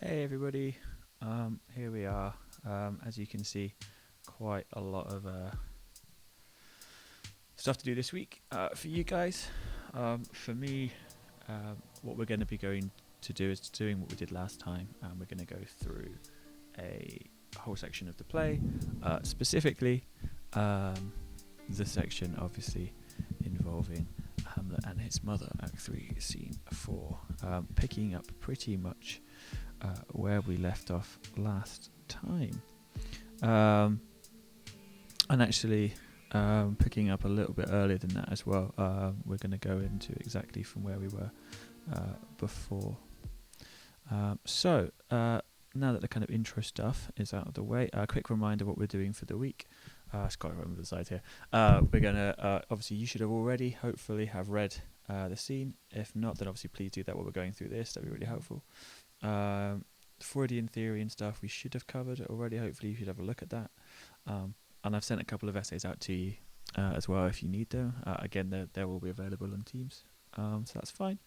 Hey everybody, here we are. As you can see, quite a lot of stuff to do this week for you guys. For me, what we're going to be going to do is doing what we did last time, and we're going to go through a whole section of the play, specifically the section obviously involving Hamlet and his mother, Act 3, Scene 4, picking up pretty much where we left off last time, and actually picking up a little bit earlier than that as well. We're going to go into exactly from where we were before. So now that the kind of intro stuff is out of the way, a quick reminder what we're doing for the week. I've got to remember the side here. We're going to, obviously you should have already, hopefully, have read the scene. If not, then obviously please do that while we're going through this. That'd be really helpful. Freudian theory and stuff we should have covered already. Hopefully you should have a look at that. And I've sent a couple of essays out to you as well if you need them. Again, they will be available on Teams, so that's fine.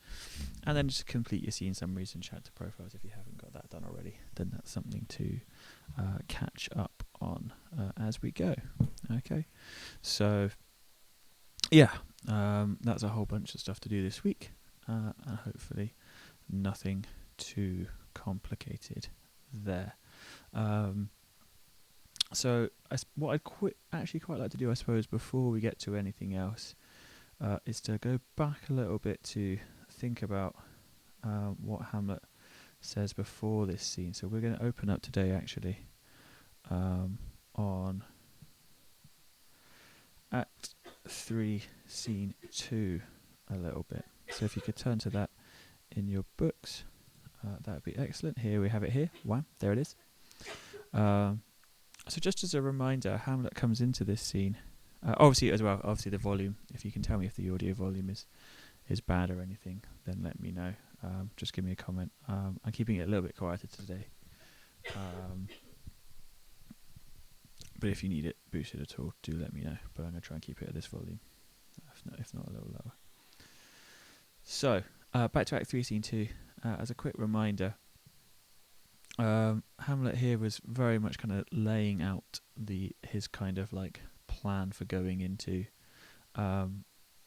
And then just complete your scene summaries and chapter profiles if you haven't got that done already. Then that's something to catch up on as we go. Okay, so yeah, that's a whole bunch of stuff to do this week, and hopefully nothing too complicated there. So what I'd actually quite like to do, I suppose, before we get to anything else, is to go back a little bit to think about what Hamlet says before this scene. So we're going to open up today, actually, on Act 3, Scene 2 a little bit. So if you could turn to that in your books, that would be excellent. Here we have it here. Wow, there it is. So just as a reminder, Hamlet comes into this scene. Obviously the volume. If you can tell me if the audio volume is bad or anything, then let me know. Just give me a comment. I'm keeping it a little bit quieter today. But if you need it boosted at all, do let me know. But I'm going to try and keep it at this volume, if not a little lower. So, back to Act 3, Scene 2. As a quick reminder, Hamlet here was very much kind of laying out his kind of like plan for going into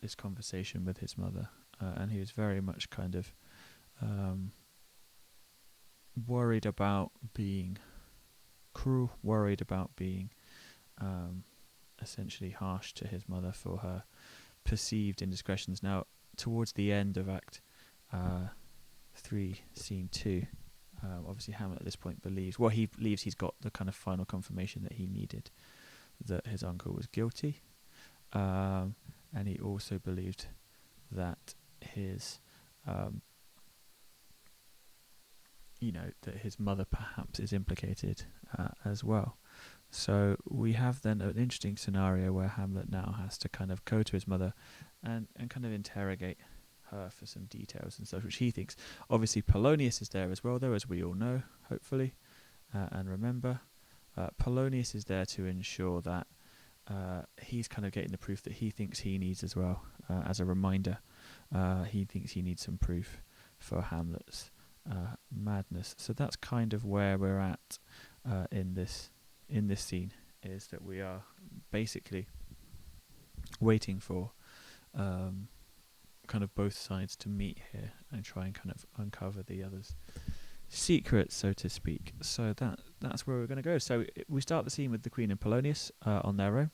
this conversation with his mother, and he was very much kind of worried about being cruel, worried about being essentially harsh to his mother for her perceived indiscretions. Now, towards the end of Act 3, Scene 2, obviously Hamlet at this point believes he's got the kind of final confirmation that he needed, that his uncle was guilty, and he also believed that his that his mother perhaps is implicated as well. So we have then an interesting scenario where Hamlet now has to kind of go to his mother and kind of interrogate her for some details and such, which he thinks. Obviously Polonius is there as well, though, as we all know, hopefully, and remember. Polonius is there to ensure that he's kind of getting the proof that he thinks he needs as well. As a reminder, he thinks he needs some proof for Hamlet's madness. So that's kind of where we're at in this scene, is that we are basically waiting for kind of both sides to meet here and try and kind of uncover the other's secrets, so to speak. So that's where we're going to go. So we start the scene with the Queen and Polonius on their own.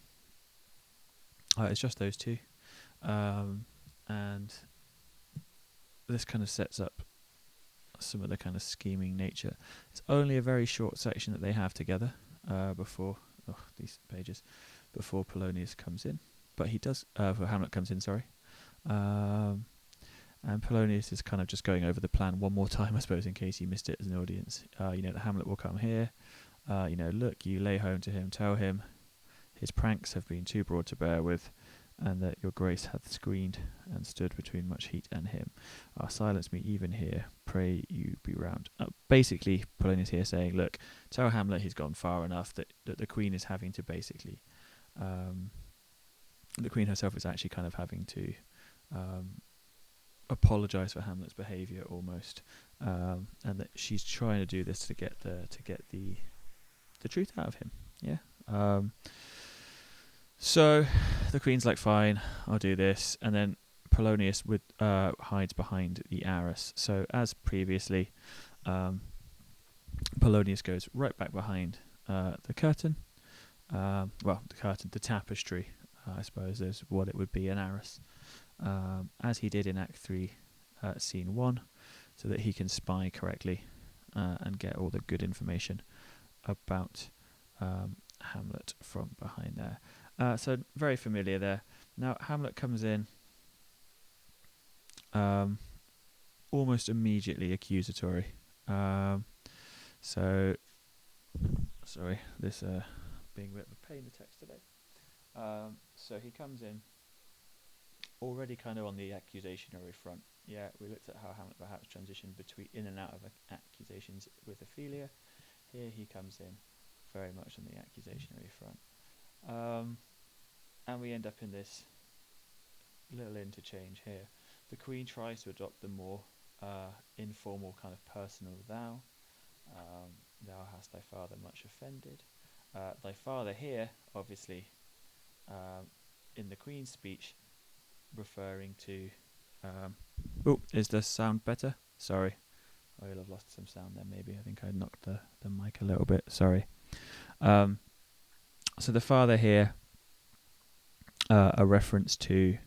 It's just those two, and this kind of sets up some of the kind of scheming nature. It's only a very short section that they have together before Polonius comes in, but he does before Hamlet comes in. Sorry. And Polonius is kind of just going over the plan one more time, I suppose, in case you missed it as an audience. That Hamlet will come here. Look, you lay home to him, tell him his pranks have been too broad to bear with, and that your grace hath screened and stood between much heat and him. Silence me even here, pray you be round. Basically, Polonius here saying, look, tell Hamlet he's gone far enough, that the Queen is having to basically... the Queen herself is actually kind of having to apologise for Hamlet's behaviour almost, and that she's trying to do this to get the truth out of him. Yeah. So the Queen's like, fine, I'll do this, and then Polonius hides behind the arras. So as previously, Polonius goes right back behind the curtain. The tapestry, I suppose is what it would be, an arras, as he did in Act 3, Scene 1, so that he can spy correctly and get all the good information about Hamlet from behind there. So very familiar there. Now Hamlet comes in almost immediately accusatory. So, sorry, this being a bit of a pain, the text today. So he comes in already kind of on the accusationary front. Yeah, we looked at how Hamlet perhaps transitioned between in and out of accusations with Ophelia. Here he comes in very much on the accusationary front. And we end up in this little interchange here. The Queen tries to adopt the more informal kind of personal thou. Thou hast thy father much offended. Thy father here, obviously, in the Queen's speech, referring to... is the sound better? Sorry. I will have lost some sound there, maybe. I think I knocked the mic a little bit. Sorry. So the father here, a reference to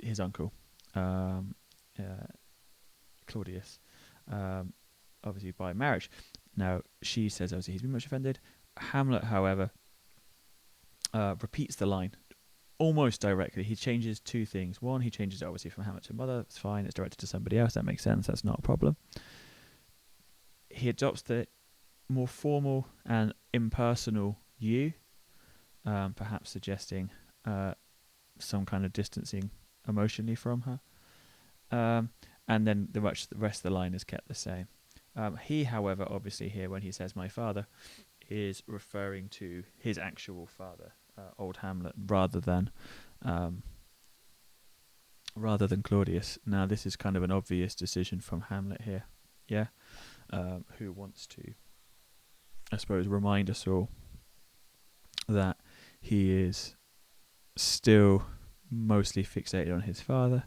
his uncle, Claudius, obviously by marriage. Now, she says, obviously, he's been much offended. Hamlet, however, repeats the line almost directly. He changes two things. One, he changes it obviously from Hamlet to mother. It's fine. It's directed to somebody else. That makes sense. That's not a problem. He adopts the more formal and impersonal you, perhaps suggesting some kind of distancing emotionally from her. And then the rest of the line is kept the same. He, however, obviously here when he says my father, is referring to his actual father, old Hamlet, rather than Claudius. Now this is kind of an obvious decision from Hamlet here, yeah, who wants to, I suppose, remind us all that he is still mostly fixated on his father,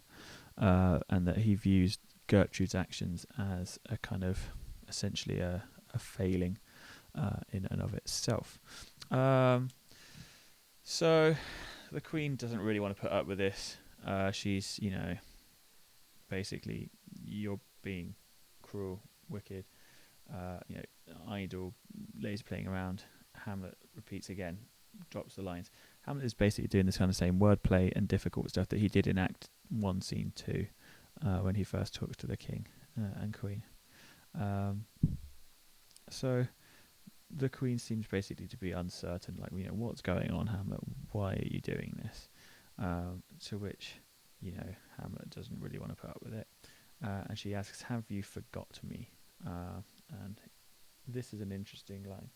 and that he views Gertrude's actions as a kind of essentially a failing in and of itself. So the Queen doesn't really want to put up with this. She's, basically, you're being cruel, wicked, idle, lazy playing around. Hamlet repeats again, drops the lines. Hamlet is basically doing this kind of same wordplay and difficult stuff that he did in Act 1, Scene 2, when he first talks to the King and Queen. So the Queen seems basically to be uncertain, like, what's going on, Hamlet? Why are you doing this? To which, Hamlet doesn't really want to put up with it. And she asks, have you forgot me? And this is an interesting line.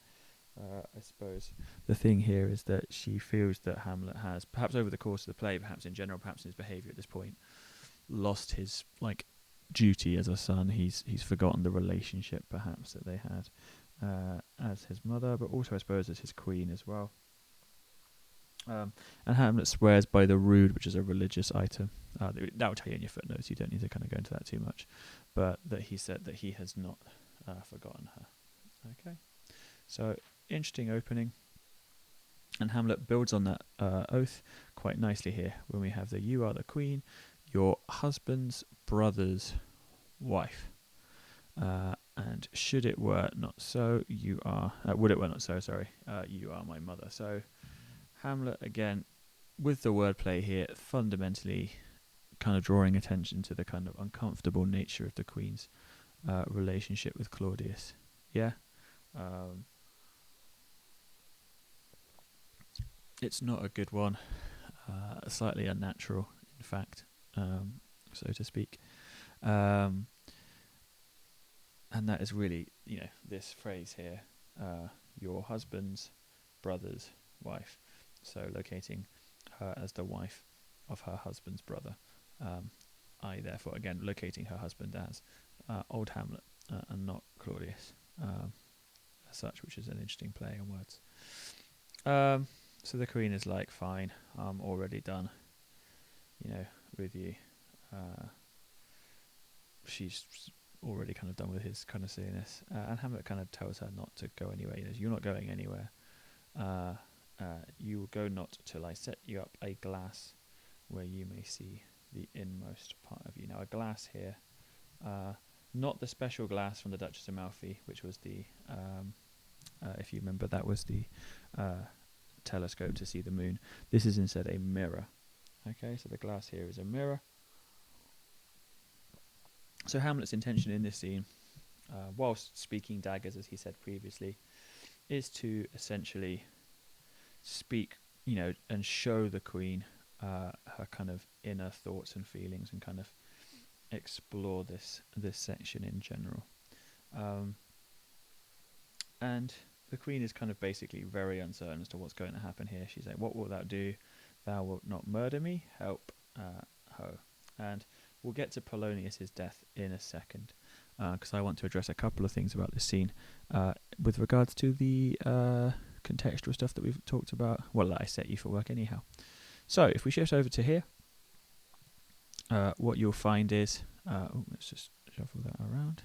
I suppose the thing here is that she feels that Hamlet has, perhaps over the course of the play, perhaps in general, perhaps in his behaviour at this point, lost his duty as a son. He's forgotten the relationship perhaps that they had as his mother, but also I suppose as his queen as well. And Hamlet swears by the rood, which is a religious item. That will tell you in your footnotes. You don't need to kind of go into that too much, but that he said that he has not forgotten her. Okay, so interesting opening, and Hamlet builds on that oath quite nicely here when we have you are the queen, your husband's brother's wife, and should it were not so, you are would it were not so, sorry, you are my mother. So Hamlet again with the wordplay here, fundamentally kind of drawing attention to the kind of uncomfortable nature of the Queen's relationship with Claudius. Yeah. It's not a good one, slightly unnatural, in fact, so to speak. And that is really, this phrase here, your husband's brother's wife. So locating her as the wife of her husband's brother, I therefore again locating her husband as old Hamlet and not Claudius as such, which is an interesting play on words. So the queen is like, fine, I'm already done, with you. She's already kind of done with his kind of silliness, and Hamlet kind of tells her not to go anywhere. You're not going anywhere. You will go not till I set you up a glass where you may see the inmost part of you. Now, a glass here, not the special glass from the Duchess of Malfi, which was the, if you remember, that was the telescope to see the moon. This is instead a mirror. Okay, so the glass here is a mirror. So Hamlet's intention in this scene, whilst speaking daggers, as he said previously, is to essentially speak, and show the queen her kind of inner thoughts and feelings, and kind of explore this section in general. And the queen is kind of basically very uncertain as to what's going to happen here. She's like, "What wilt thou do? Thou wilt not murder me? Help, ho." And we'll get to Polonius's death in a second, because I want to address a couple of things about this scene with regards to the contextual stuff that we've talked about. Well, that I set you for work anyhow. So if we shift over to here, what you'll find is, let's just shuffle that around.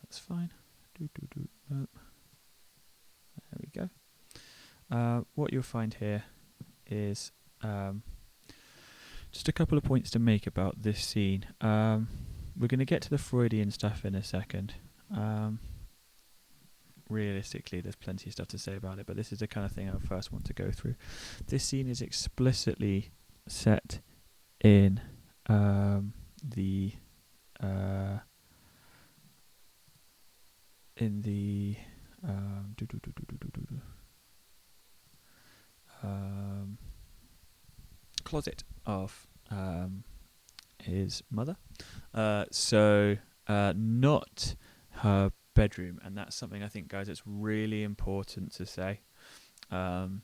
That's fine. There we go. What you'll find here is just a couple of points to make about this scene. We're going to get to the Freudian stuff in a second. Realistically, there's plenty of stuff to say about it, but this is the kind of thing I first want to go through. This scene is explicitly set in the closet of his mother, so not her bedroom, and that's something I think, guys, it's really important to say. And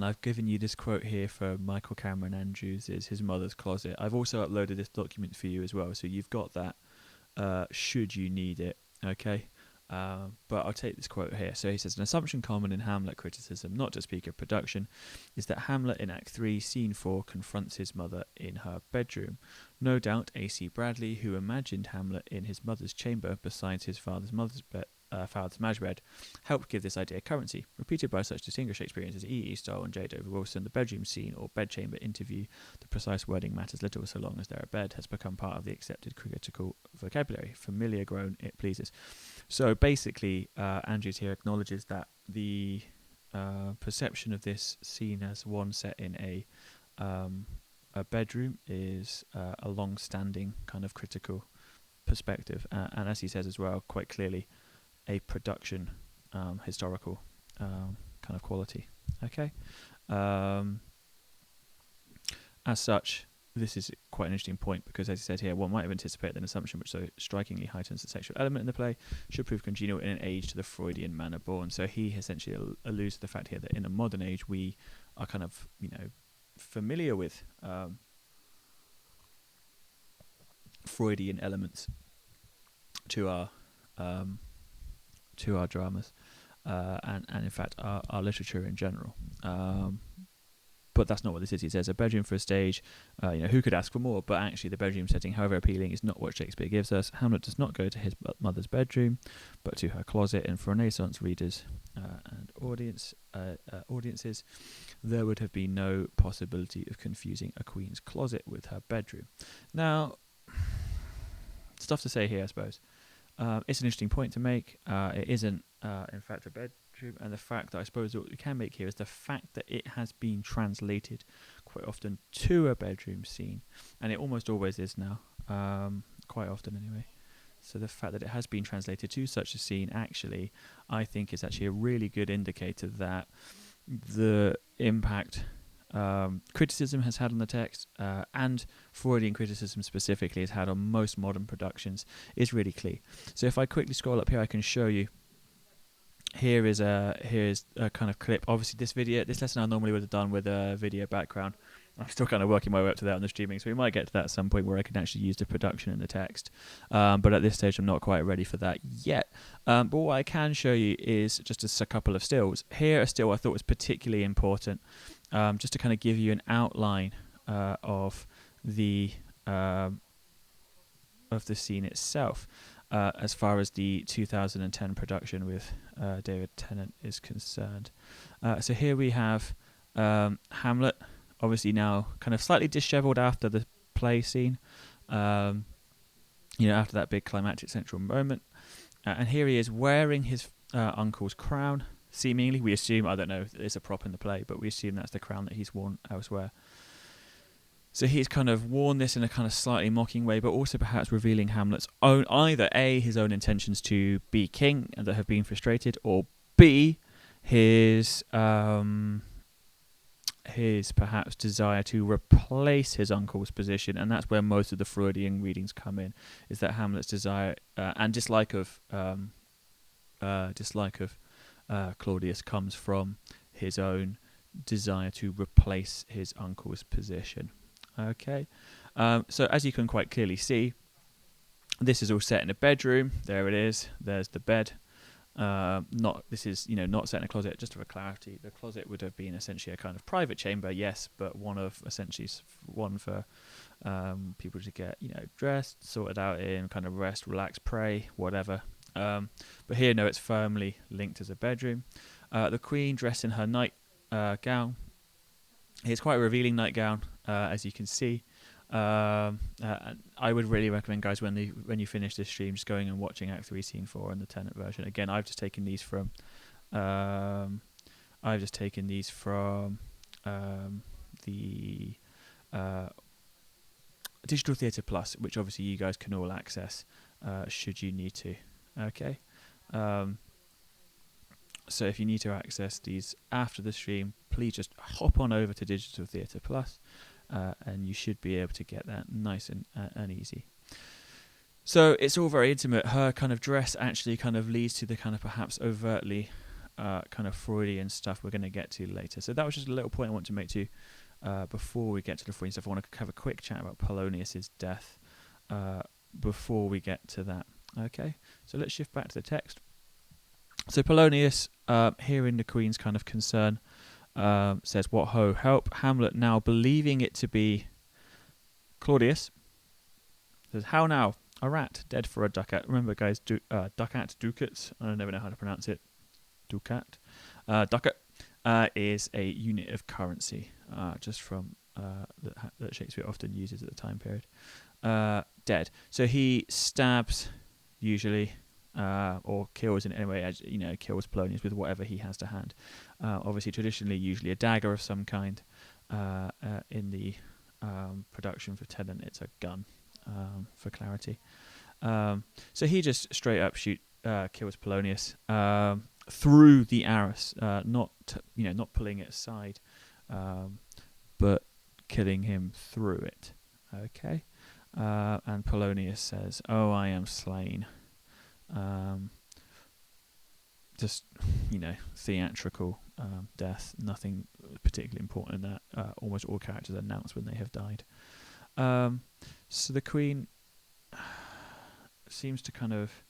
I've given you this quote here for Michael Cameron Andrews, is his mother's closet. I've also uploaded this document for you as well, so you've got that should you need it, okay? But I'll take this quote here. So he says, "An assumption common in Hamlet criticism, not to speak of production, is that Hamlet in Act 3, Scene 4, confronts his mother in her bedroom. No doubt A.C. Bradley, who imagined Hamlet in his mother's chamber besides his father's marriage bed, helped give this idea currency. Repeated by such distinguished Shakespeareans as E.E. Stoll and J. Dover Wilson, the bedroom scene or bedchamber interview, the precise wording matters little so long as they're a bed, has become part of the accepted critical vocabulary. Familiar grown, it pleases." So basically, Andrews here acknowledges that the perception of this scene as one set in a bedroom is a long-standing kind of critical perspective, and as he says as well, quite clearly, a production historical kind of quality. Okay, as such, this is quite an interesting point, because as he said here, one might have anticipated an assumption which so strikingly heightens the sexual element in the play should prove congenial in an age to the Freudian manner born. So he essentially alludes to the fact here that in a modern age we are kind of familiar with Freudian elements to our dramas and in fact our literature in general. But that's not what this is. He says a bedroom for a stage, who could ask for more? But actually the bedroom setting, however appealing, is not what Shakespeare gives us. Hamlet does not go to his mother's bedroom, but to her closet, and for Renaissance readers and audiences, there would have been no possibility of confusing a queen's closet with her bedroom. Now, stuff to say here, I suppose. It's an interesting point to make. It isn't, in fact, a bedroom, and the fact that I suppose what we can make here is the fact that it has been translated quite often to a bedroom scene, and it almost always is now, quite often anyway. So the fact that it has been translated to such a scene, actually, I think is actually a really good indicator that the impact criticism has had on the text, and Freudian criticism specifically has had on most modern productions, is really clear. So if I quickly scroll up here, I can show you Here's a kind of clip. Obviously, this lesson I normally would have done with a video background. I'm still kind of working my way up to that on the streaming, so we might get to that at some point where I can actually use the production and the text. But at this stage, I'm not quite ready for that yet. But what I can show you is just a couple of stills. Here, a still I thought was particularly important, just to kind of give you an outline of the scene itself. As far as the 2010 production with David Tennant is concerned. So here we have Hamlet, obviously now kind of slightly disheveled after the play scene, after that big climactic central moment. And here he is wearing his uncle's crown, seemingly. We assume, I don't know if it's a prop in the play, but we assume that's the crown that he's worn elsewhere. So he's kind of worn this in a kind of slightly mocking way, but also perhaps revealing Hamlet's own, either A, his own intentions to be king and that have been frustrated, or B, his perhaps desire to replace his uncle's position. And that's where most of the Freudian readings come in, is that Hamlet's desire and dislike of Claudius comes from his own desire to replace his uncle's position. Okay, so as you can quite clearly see, this is all set in a bedroom. There it is. There's the bed. Not set in a closet. Just for clarity, the closet would have been essentially a kind of private chamber, yes, but one for people to get dressed, sorted out in, kind of rest, relax, pray, whatever. But here, no, it's firmly linked as a bedroom. The Queen dressed in her night gown. It's quite a revealing nightgown, as you can see. I would really recommend, guys, when you finish this stream, just going and watching Act 3, Scene 4 and the Tennant version. Again, I've just taken these from the Digital Theatre Plus, which obviously you guys can all access should you need to. Okay. So if you need to access these after the stream, please just hop on over to Digital Theatre Plus, and you should be able to get that nice and easy. So it's all very intimate. Her kind of dress actually kind of leads to the kind of perhaps overtly kind of Freudian stuff we're going to get to later. So that was just a little point I want to make to you before we get to the Freudian stuff. I want to have a quick chat about Polonius's death before we get to that. Okay, so let's shift back to the text. So Polonius, hearing the Queen's kind of concern, says, "What ho, help!" Hamlet, now believing it to be Claudius, says, "How now? A rat, dead for a ducat." Remember, guys, ducat, ducats, I never know how to pronounce it. Ducat. Ducat is a unit of currency, just from that Shakespeare often uses at the time period. Dead. So he stabs, usually, or kills in any way, as kills Polonius with whatever he has to hand. Obviously, traditionally, usually a dagger of some kind. In the production for Tennant, it's a gun, for clarity. So he just straight up kills Polonius through the arras, not pulling it aside, but killing him through it. Okay, and Polonius says, "Oh, I am slain." Just theatrical death, nothing particularly important in that. Almost all characters announce when they have died. So the Queen seems to kind of,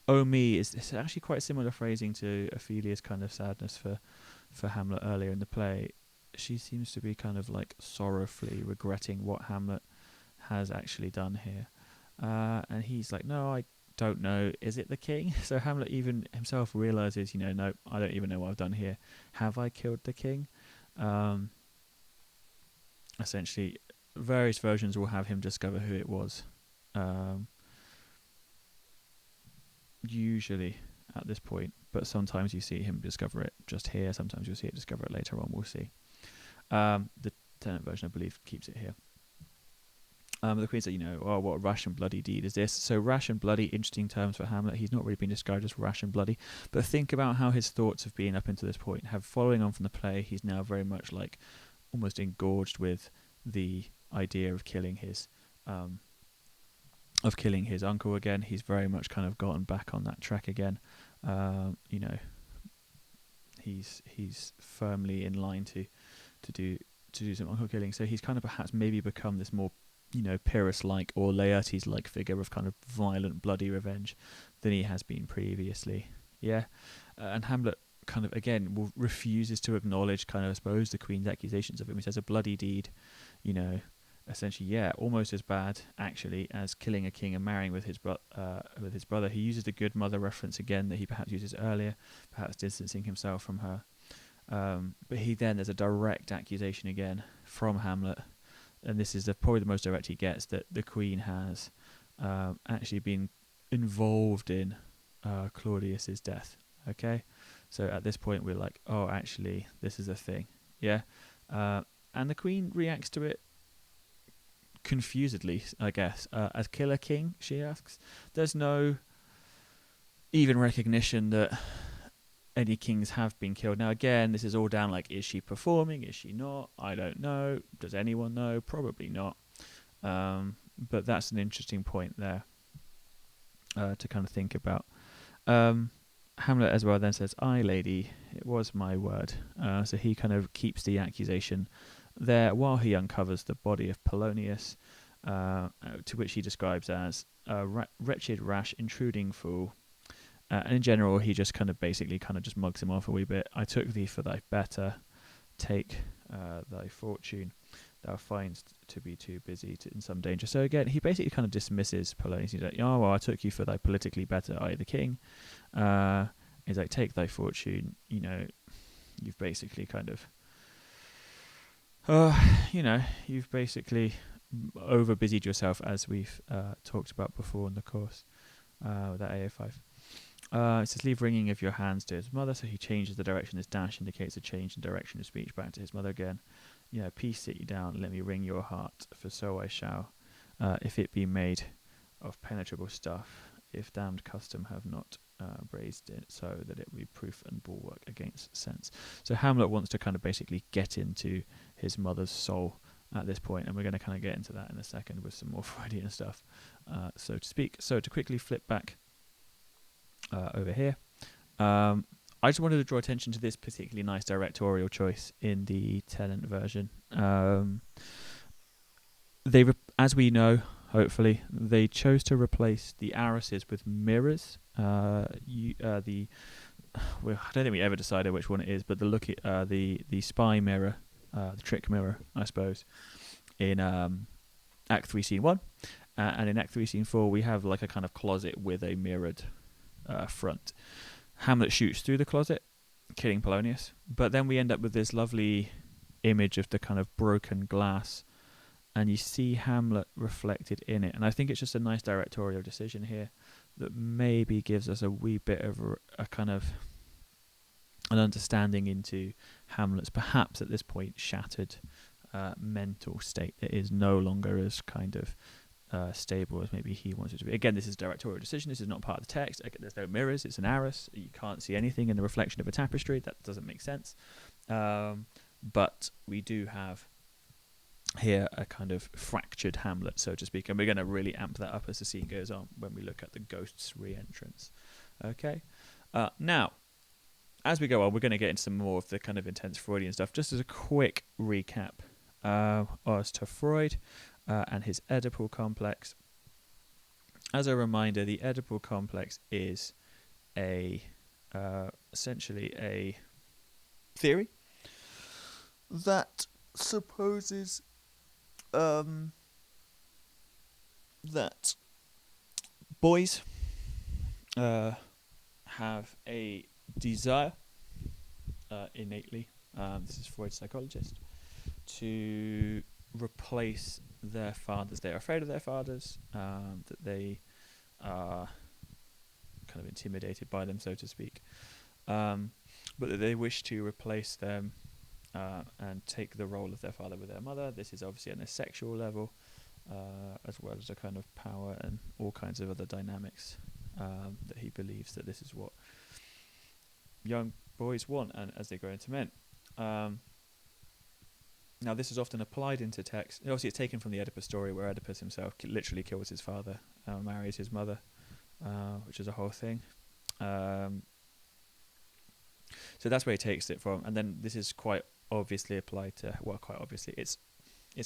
"Oh me," is actually quite similar phrasing to Ophelia's kind of sadness for Hamlet earlier in the play. She seems to be kind of like sorrowfully regretting what Hamlet has actually done here. And he's like, "No, I don't know. Is it the king?" So Hamlet even himself realizes, no, I don't even know what I've done here. Have I killed the king? Essentially, various versions will have him discover who it was. Usually at this point, but sometimes you see him discover it just here. Sometimes you'll see it discover it later on. We'll see. The Tennant version, I believe, keeps it here. The Queen said, "Oh, what a rash and bloody deed is this?" So rash and bloody, interesting terms for Hamlet. He's not really been described as rash and bloody, but think about how his thoughts have been up until this point. Following on from the play, he's now very much like almost engorged with the idea of killing his uncle again. He's very much kind of gotten back on that track again. You know, he's firmly in line to do to do some uncle killing. So he's kind of perhaps maybe become this more, you know, Pyrrhus-like or Laertes-like figure of kind of violent, bloody revenge than he has been previously. Yeah, and Hamlet kind of again refuses to acknowledge, kind of, I suppose, the Queen's accusations of him. He says a bloody deed, you know, essentially, yeah, almost as bad actually as killing a king and marrying with his brother. He uses the good mother reference again that he perhaps uses earlier, perhaps distancing himself from her. But there's a direct accusation again from Hamlet, and this is probably the most direct he gets, that the Queen has actually been involved in Claudius's death. Okay, so at this point we're like, oh, actually, this is a thing. Yeah, and the Queen reacts to it confusedly, I guess. As Killer King, she asks. There's no even recognition that any kings have been killed. Now, again, this is all down, like, is she performing? Is she not? I don't know. Does anyone know? Probably not. But that's an interesting point there to kind of think about. Hamlet as well then says, "Aye, lady, it was my word." So he kind of keeps the accusation there while he uncovers the body of Polonius, to which he describes as a wretched, rash, intruding fool. And in general, he just kind of basically kind of just mugs him off a wee bit. "I took thee for thy better, take thy fortune. Thou find'st to be too busy in some danger." So again, he basically kind of dismisses Polonius. He's like, "Oh, well, I took you for thy politically better, I, the king." He's like, "Take thy fortune." You know, you've basically kind of, you know, you've basically over-busied yourself, as we've talked about before in the course with that AO5. It says, "Leave wringing of your hands to his mother." So he changes the direction. This dash indicates a change in direction of speech back to his mother again. "Yeah, peace, sit you down, let me wring your heart, for so I shall, if it be made of penetrable stuff, if damned custom have not raised it, so that it will be proof and bulwark against sense." So Hamlet wants to kind of basically get into his mother's soul at this point, and we're going to kind of get into that in a second with some more Freudian stuff, so to speak. So to quickly flip back over here, I just wanted to draw attention to this particularly nice directorial choice in the Tennant version. As we know, hopefully, they chose to replace the arises with mirrors. I don't think we ever decided which one it is, but the spy mirror, the trick mirror, I suppose, in Act 3, Scene 1, and in Act 3, Scene 4, we have like a kind of closet with a mirrored front. Hamlet shoots through the closet, killing Polonius, but then we end up with this lovely image of the kind of broken glass, and you see Hamlet reflected in it. And I think it's just a nice directorial decision here that maybe gives us a wee bit of a kind of an understanding into Hamlet's perhaps at this point shattered mental state that is no longer as kind of stable as maybe he wants it to be. Again, this is a directorial decision. This is not part of the text. There's no mirrors. It's an arras. You can't see anything in the reflection of a tapestry. That doesn't make sense. But we do have here a kind of fractured Hamlet, so to speak, and we're going to really amp that up as the scene goes on when we look at the ghost's re-entrance. Okay. Now, as we go on, we're going to get into some more of the kind of intense Freudian stuff. Just as a quick recap as to Freud and his Oedipal complex. As a reminder, the Oedipal complex is essentially a theory that supposes that boys have a desire innately, this is Freud's psychologist, to replace their fathers. They're afraid of their fathers, that they are kind of intimidated by them, so to speak, but that they wish to replace them and take the role of their father with their mother. This is obviously on a sexual level, as well as a kind of power and all kinds of other dynamics, that he believes that this is what young boys want, and as they grow into men. Now, this is often applied into text. Obviously, it's taken from the Oedipus story, where Oedipus himself literally kills his father, marries his mother, which is a whole thing. Um, so that's where he takes it from, and then this is quite obviously applied to, well, quite obviously it's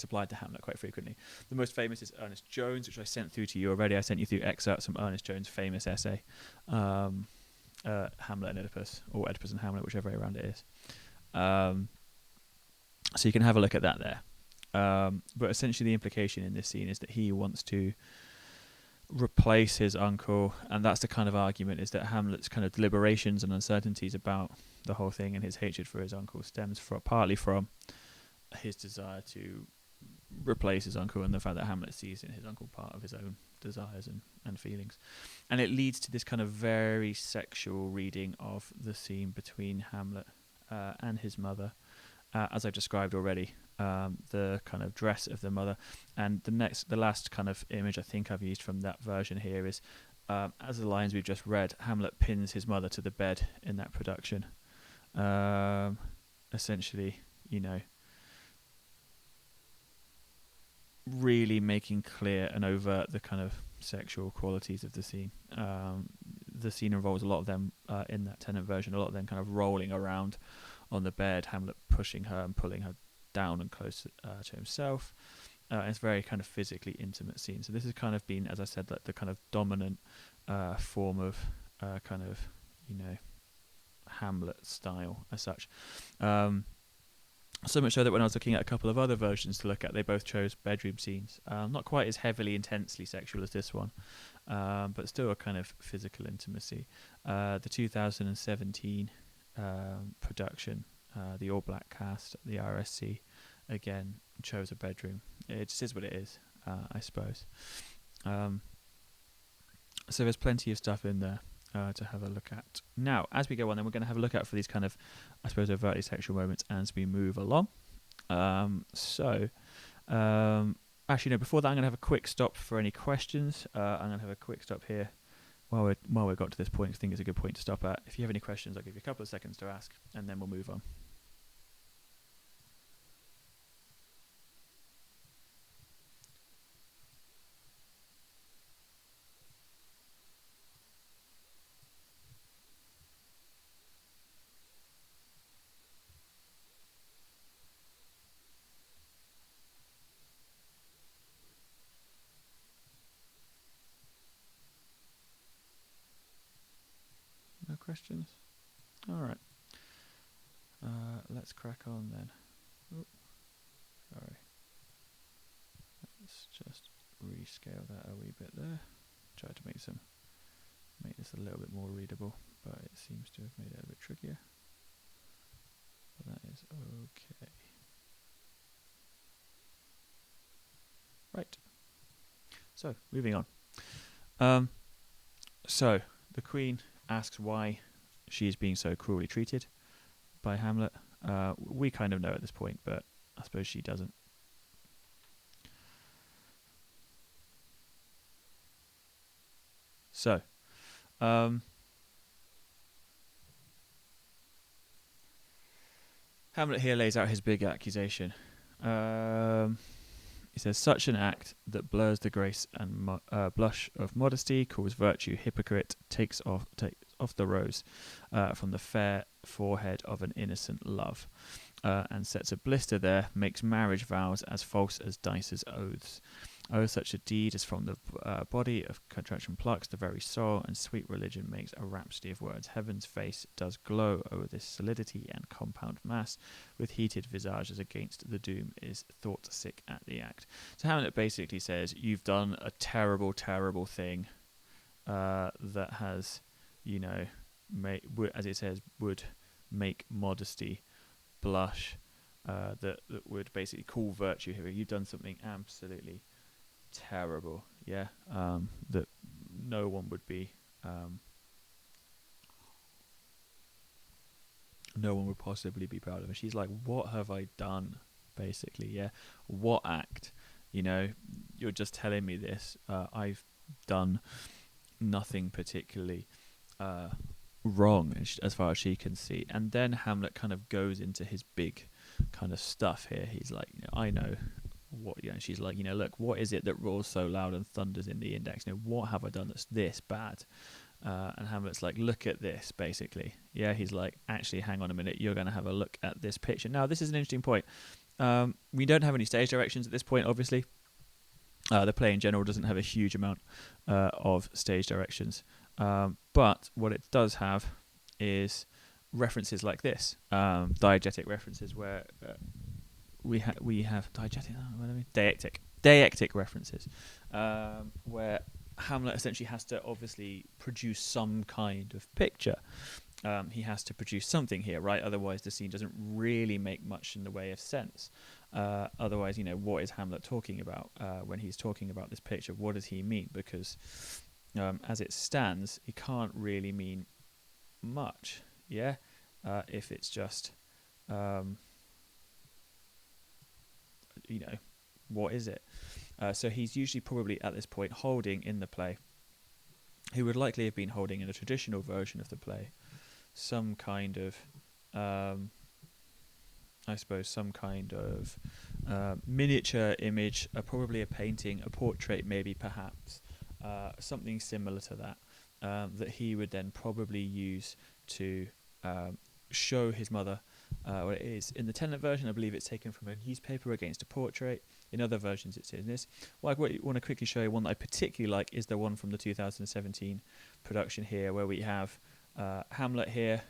applied to Hamlet quite frequently. The most famous is Ernest Jones, which I sent through to you already. I sent you through excerpts from Ernest Jones' famous essay, Hamlet and Oedipus, or Oedipus and Hamlet, whichever way around it is. So you can have a look at that there. But essentially the implication in this scene is that he wants to replace his uncle, and that's the kind of argument, is that Hamlet's kind of deliberations and uncertainties about the whole thing and his hatred for his uncle stems partly from his desire to replace his uncle, and the fact that Hamlet sees in his uncle part of his own desires and feelings. And it leads to this kind of very sexual reading of the scene between Hamlet and his mother, as I've described already. The kind of dress of the mother, and the last kind of image I think I've used from that version here is, as the lines we've just read, Hamlet pins his mother to the bed in that production. Essentially, really making clear and overt the kind of sexual qualities of the scene. The scene involves a lot of them in that Tennant version, a lot of them kind of rolling around on the bed, Hamlet pushing her and pulling her down and close to himself. It's a very kind of physically intimate scene. So this has kind of been, as I said, like the kind of dominant form of kind of, Hamlet style as such. So much so that when I was looking at a couple of other versions to look at, they both chose bedroom scenes. Not quite as heavily, intensely sexual as this one, but still a kind of physical intimacy. The 2017 production, the All Black cast, the RSC, again, chose a bedroom. It just is what it is, I suppose. So there's plenty of stuff in there to have a look at. Now, as we go on, then we're going to have a look at for these kind of, I suppose, overtly sexual moments as we move along. Actually, no, before that, I'm going to have a quick stop for any questions. I'm going to have a quick stop here while we've got to this point. I think it's a good point to stop at. If you have any questions, I'll give you a couple of seconds to ask, and then we'll move on. No questions? All right. Let's crack on then. Oh, sorry. Let's just rescale that a wee bit there. Try to make this a little bit more readable, but it seems to have made it a bit trickier. But that is okay. Right. So, moving on. So, the Queen asks why she is being so cruelly treated by Hamlet. We kind of know at this point, but I suppose she doesn't. So, Hamlet here lays out his big accusation. He says, such an act that blurs the grace and blush of modesty, calls virtue hypocrite, takes off the rose from the fair forehead of an innocent love, and sets a blister there, makes marriage vows as false as dice's oaths. Oh, such a deed as from the body of contraction plucks the very soul, and sweet religion makes a rhapsody of words. Heaven's face does glow over this solidity and compound mass, with heated visages against the doom is thought sick at the act. So Hamlet basically says, you've done a terrible, terrible thing that has, as it says, would make modesty blush, that would basically call virtue here. You've done something absolutely terrible, that no one would be, no one would possibly be proud of. And she's like, what have I done, basically, what act? You're just telling me this. I've done nothing particularly wrong as far as she can see. And then Hamlet kind of goes into his big kind of stuff here. He's like, I know what, she's like, look, what is it that roars so loud and thunders in the index? What have I done that's this bad? And Hamlet's like, look at this, basically. Yeah, he's like, actually, hang on a minute, you're going to have a look at this picture. Now, this is an interesting point. We don't have any stage directions at this point, obviously. The play in general doesn't have a huge amount of stage directions. But what it does have is references like this, diegetic references, where we have diegetic, what do I mean? Deictic references, where Hamlet essentially has to obviously produce some kind of picture. He has to produce something here, right? Otherwise, the scene doesn't really make much in the way of sense. Otherwise, what is Hamlet talking about when he's talking about this picture? What does he mean? Because as it stands, he can't really mean much, yeah? If it's just, what is it? So he's usually probably at this point holding in the play. He would likely have been holding in a traditional version of the play some kind of, some kind of miniature image, probably a painting, a portrait, maybe, perhaps, something similar to that, that he would then probably use to show his mother what it is. In the Tenet version, I believe it's taken from a newspaper against a portrait. In other versions, it's in this. What I want to quickly show you, one that I particularly like, is the one from the 2017 production here, where we have Hamlet here.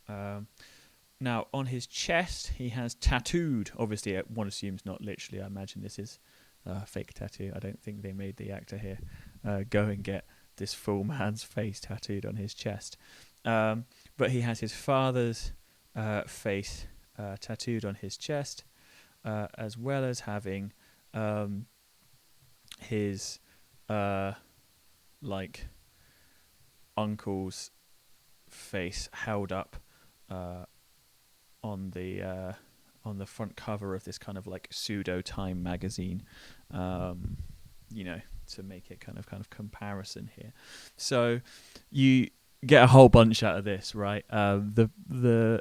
Now, on his chest, he has tattooed, obviously, one assumes not literally, I imagine this is a fake tattoo. I don't think they made the actor here go and get this full man's face tattooed on his chest. But he has his father's face tattooed on his chest, as well as having his uncle's face held up on the front cover of this kind of like pseudo Time magazine, to make it kind of comparison here. So you get a whole bunch out of this, right? The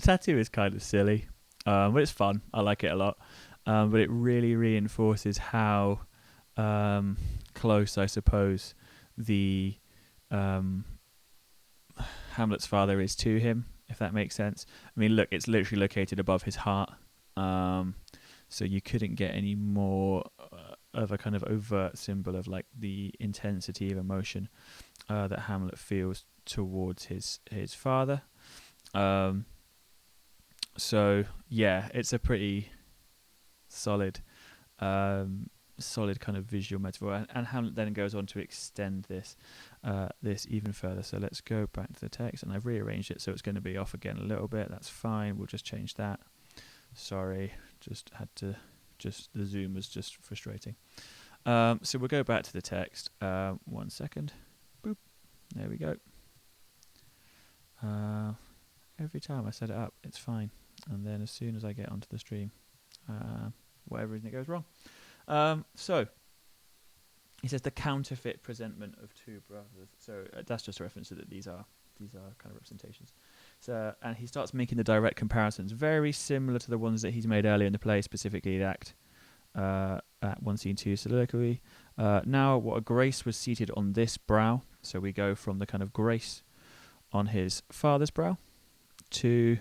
tattoo is kind of silly, but it's fun. I like it a lot. But it really reinforces how close, I suppose, the Hamlet's father is to him, if that makes sense. I mean, look, it's literally located above his heart, so you couldn't get any more of a kind of overt symbol of like the intensity of emotion that Hamlet feels towards his father. So yeah, it's a pretty solid kind of visual metaphor, and Hamlet then goes on to extend this even further. So let's go back to the text, and I've rearranged it so it's going to be off again a little bit. That's fine. We'll just change that. Sorry, the zoom was just frustrating. So we'll go back to the text. 1 second. Boop. There we go. Every time I set it up, it's fine, and then as soon as I get onto the stream, whatever reason it goes wrong. So he says the counterfeit presentment of two brothers. So that's just a reference to that these are kind of representations. So, and he starts making the direct comparisons, very similar to the ones that he's made earlier in the play, specifically the act at 1 scene 2 soliloquy. Now, what a grace was seated on this brow. So we go from the kind of grace on his father's brow to,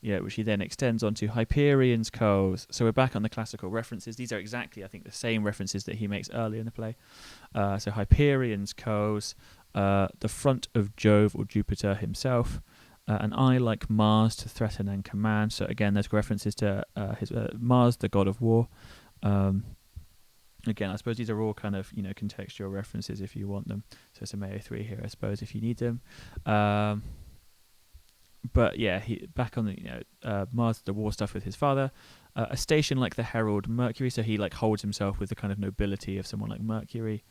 which he then extends onto Hyperion's curls. So we're back on the classical references. These are exactly, I think, the same references that he makes earlier in the play. So Hyperion's curls, the front of Jove or Jupiter himself, an eye like Mars to threaten and command. So again, there's references to his Mars, the god of war. Again, I suppose these are all kind of contextual references if you want them. So it's a Mayo 3 here, I suppose, if you need them. But yeah, he back on the Mars, the war stuff with his father. A station like the herald Mercury, so he like holds himself with the kind of nobility of someone like Mercury.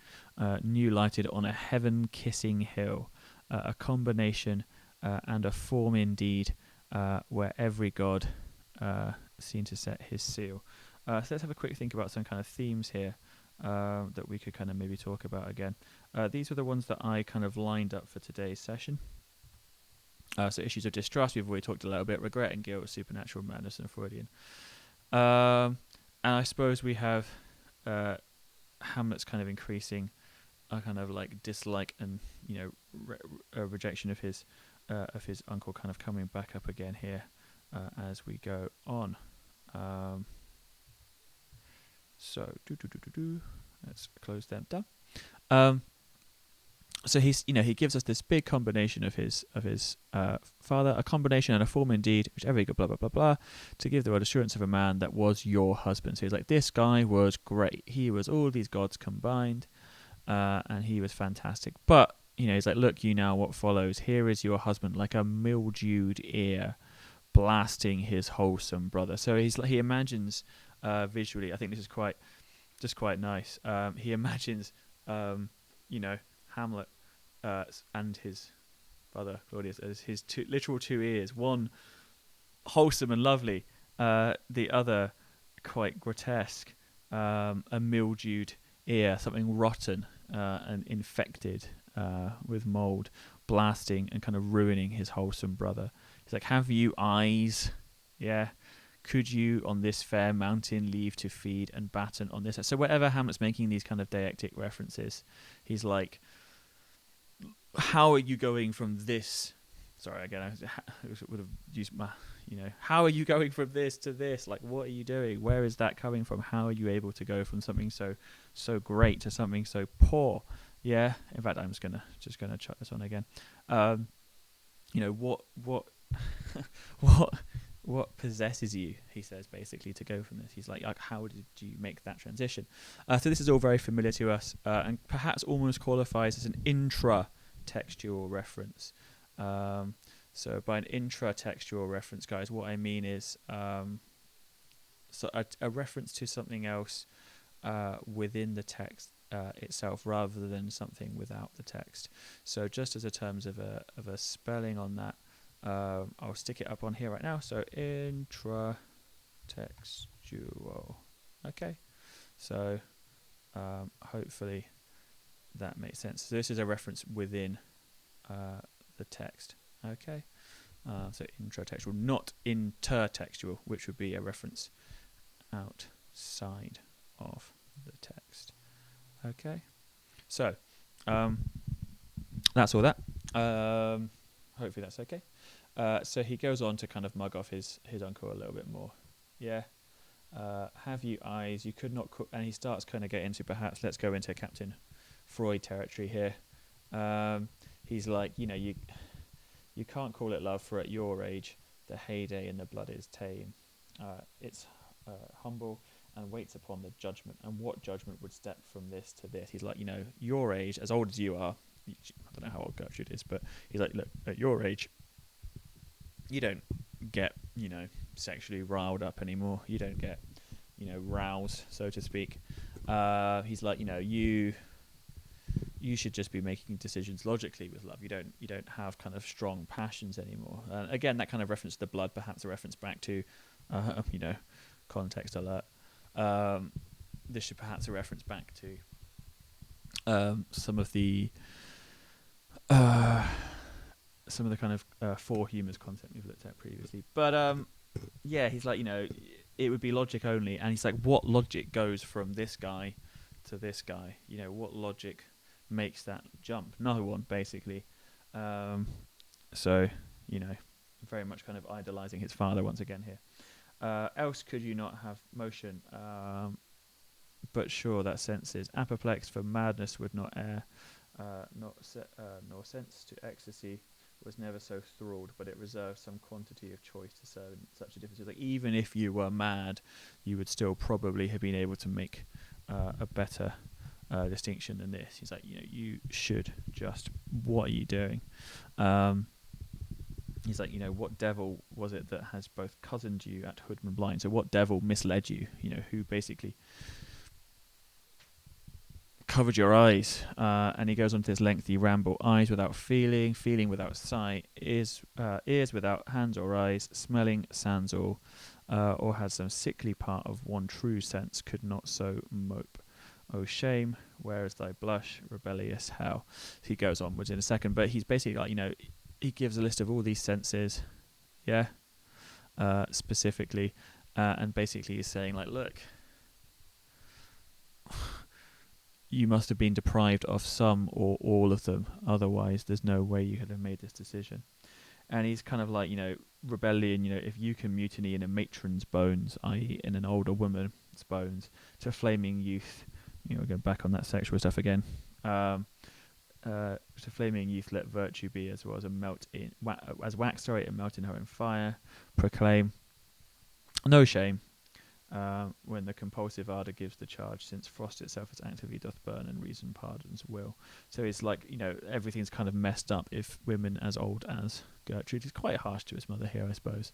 New lighted on a heaven-kissing hill, a combination and a form indeed, where every god seen to set his seal. So let's have a quick think about some kind of themes here that we could kind of maybe talk about again. These were the ones that I kind of lined up for today's session. So issues of distrust, we've already talked a little bit. Regret and guilt, supernatural, madness, and Freudian. And I suppose we have Hamlet's kind of increasing a kind of like dislike and a rejection of his uncle kind of coming back up again here as we go on. Um, let's close them down. Um, so he gives us this big combination of his father, a combination and a form indeed, whichever you go, blah blah blah blah, to give the word assurance of a man that was your husband. So he's like, this guy was great. He was all these gods combined, and he was fantastic. But he's like, look, you now what follows. Here is your husband, like a mildewed ear, blasting his wholesome brother. So he imagines visually. I think this is quite nice. He imagines, Hamlet and his brother Claudius as his literal two ears, one wholesome and lovely, the other quite grotesque, a mildewed ear, something rotten and infected with mold, blasting and kind of ruining his wholesome brother. He's like, have you eyes? Yeah. Could you on this fair mountain leave to feed and batten on this? So wherever Hamlet's making these kind of deictic references, he's like, how are you going from this? Sorry, again, I would have used my, how are you going from this to this? Like, what are you doing? Where is that coming from? How are you able to go from something so great to something so poor? Yeah. In fact, I'm just gonna chuck this on again. What what possesses you? He says basically to go from this. He's like how did you make that transition? So this is all very familiar to us, and perhaps almost qualifies as an intra-textual reference. So by an intra-textual reference, guys, what I mean is so a reference to something else within the text itself, rather than something without the text. So just as a terms of a spelling on that, I'll stick it up on here right now. So intratextual. Okay. So hopefully that makes sense. So this is a reference within the text. Okay. So intratextual, not intertextual, which would be a reference outside of the text. Okay. So that's all that. Hopefully that's okay. So he goes on to kind of mug off his uncle a little bit more. Yeah. Have you eyes? You could not cook. And he starts kind of getting into, perhaps let's go into Captain Freud territory here. He's like, you can't call it love, for at your age the heyday and the blood is tame. It's humble and waits upon the judgment. And what judgment would step from this to this? He's like, your age, as old as you are, I don't know how old Gertrude is, but he's like, look, at your age, you don't get, sexually riled up anymore. You don't get, roused, so to speak. He's like, you should just be making decisions logically with love. You don't have kind of strong passions anymore. Again, that kind of reference to the blood, perhaps a reference back to, context alert. This should perhaps a reference back to some of the kind of four humours content we've looked at previously. But yeah, he's like, it would be logic only. And he's like, what logic goes from this guy to this guy? What logic makes that jump? No one, basically. So, very much kind of idolizing his father once again here. Else could you not have motion? But sure, that sense is apoplexed, for madness would not err, nor sense to ecstasy was never so thralled, but it reserves some quantity of choice to serve such a difference. Like, even if you were mad, you would still probably have been able to make a better distinction than this. He's like, you should just, what are you doing? He's like, what devil was it that has both cousined you at Hoodman Blind? So what devil misled you? Who basically covered your eyes? And he goes on to this lengthy ramble. Eyes without feeling, feeling without sight, ears without hands or eyes, smelling sans all, or has some sickly part of one true sense, could not so mope. Oh shame, where is thy blush, rebellious hell? So he goes onwards in a second, but he's basically like, he gives a list of all these senses, yeah, specifically, and basically he's saying like, look, you must have been deprived of some or all of them. Otherwise, there's no way you could have made this decision. And he's kind of like, rebellion, if you can mutiny in a matron's bones, i.e. in an older woman's bones, to flaming youth, go back on that sexual stuff again, to flaming youth let virtue be as well as as wax, and melt in her in fire, proclaim no shame, when the compulsive ardour gives the charge, since frost itself as actively doth burn, and reason pardons will. So it's like, everything's kind of messed up if women as old as Gertrude. Is quite harsh to his mother here, I suppose.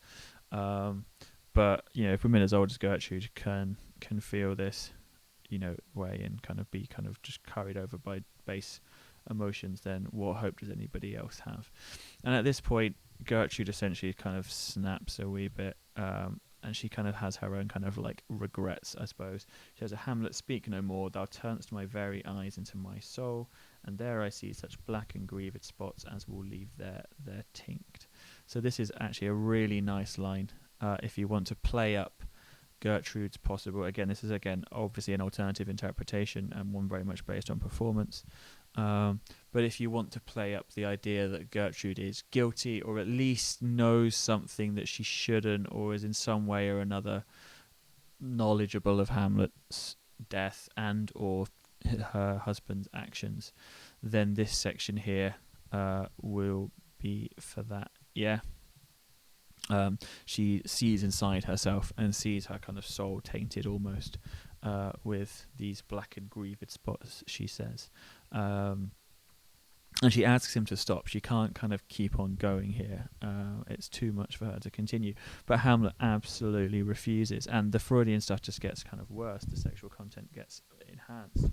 But, if women as old as Gertrude can feel this, way, and kind of be kind of just carried over by base emotions, then what hope does anybody else have? And at this point, Gertrude essentially kind of snaps a wee bit, and she kind of has her own kind of like regrets, I suppose. She has a Hamlet, speak no more, thou turnest my very eyes into my soul, and there I see such black and grieved spots as will leave their tinct. So this is actually a really nice line. If you want to play up Gertrude's possible, again, this is obviously an alternative interpretation and one very much based on performance. But if you want to play up the idea that Gertrude is guilty, or at least knows something that she shouldn't, or is in some way or another knowledgeable of Hamlet's death and or her husband's actions, then this section here will be for that. She sees inside herself and sees her kind of soul tainted almost with these black and grieved spots, she says. And she asks him to stop. She can't kind of keep on going here. It's too much for her to continue. But Hamlet absolutely refuses. And the Freudian stuff just gets kind of worse. The sexual content gets enhanced.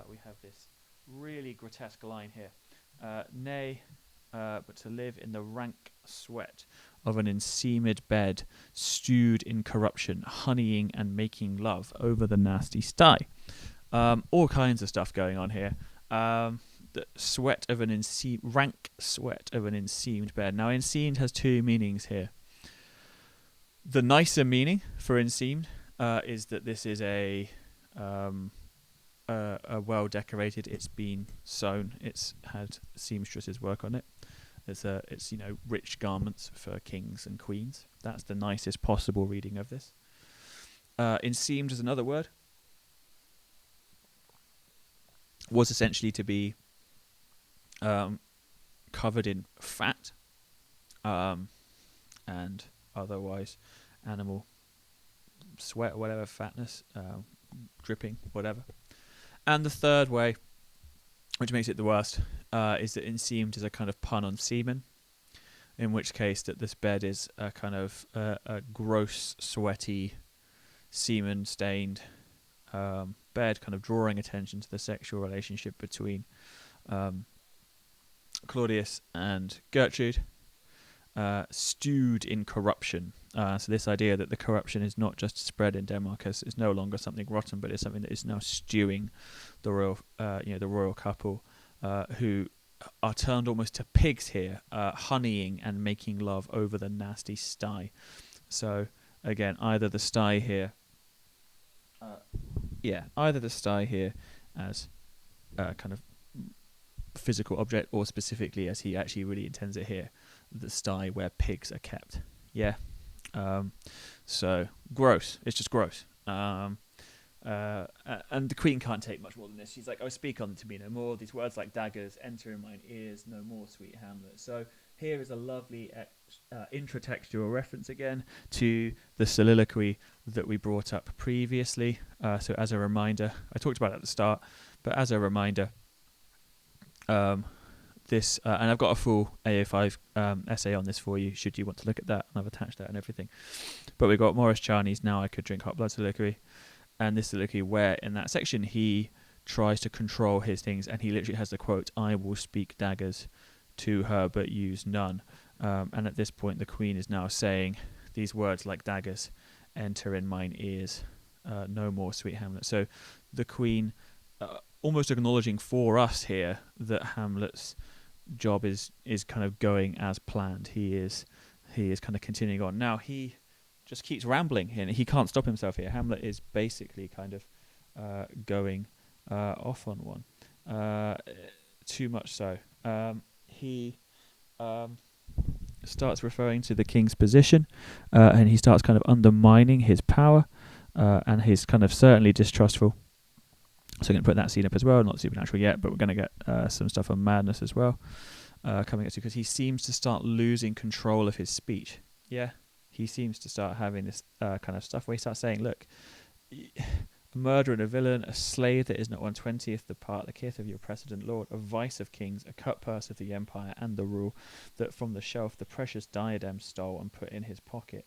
We have this really grotesque line here. Nay, but to live in the rank sweat of an enseamed bed, stewed in corruption, honeying and making love over the nasty sty. All kinds of stuff going on here. The sweat of rank sweat of an enseamed bed. Now, enseamed has two meanings here. The nicer meaning for enseamed is that this is a well decorated. It's been sewn. It's had seamstresses work on it. It's rich garments for kings and queens. That's the nicest possible reading of this. Enseamed is another word. Was essentially to be covered in fat and otherwise animal sweat or whatever, fatness, dripping, whatever. And the third way, which makes it the worst, is that enseamed is a kind of pun on semen, in which case that this bed is a kind of a gross, sweaty, semen-stained bed, kind of drawing attention to the sexual relationship between Claudius and Gertrude, stewed in corruption. So this idea that the corruption is not just spread in Denmark as is no longer something rotten, but it's something that is now stewing the royal, the royal couple, who are turned almost to pigs here, honeying and making love over the nasty sty. So again, either the sty here as a kind of physical object, or specifically as he actually really intends it here, the sty where pigs are kept. So gross. It's just gross. And the queen can't take much more than this. She's like, "Oh, speak on to me no more. These words like daggers enter in mine ears no more, sweet Hamlet." So here is a lovely intratextual reference again to the soliloquy that we brought up previously. So as a reminder, I talked about it at the start, but as a reminder, this and I've got a full AO5 essay on this for you, should you want to look at that, and I've attached that and everything. But we've got Maurice Charney's Now I Could Drink Hot Blood soliloquy, and this soliloquy where in that section he tries to control his things, and he literally has the quote, "I will speak daggers to her but use none." And at this point the queen is now saying, "These words like daggers enter in mine ears no more, sweet Hamlet." So the queen almost acknowledging for us here that Hamlet's job is kind of going as planned. He is kind of continuing on. Now he just keeps rambling and he can't stop himself here. Hamlet is basically kind of going off on one. Uh, too much so. He um, starts referring to the king's position, and he starts kind of undermining his power, and he's kind of certainly distrustful. So I'm going to put that scene up as well. Not supernatural yet, but we're going to get some stuff on madness as well coming up, because he seems to start losing control of his speech. Yeah, he seems to start having this kind of stuff where he starts saying, look, a murderer and a villain, a slave that is not 1/20th the part, the kith of your precedent lord, a vice of kings, a cutpurse of the empire and the rule, that from the shelf the precious diadem stole and put in his pocket.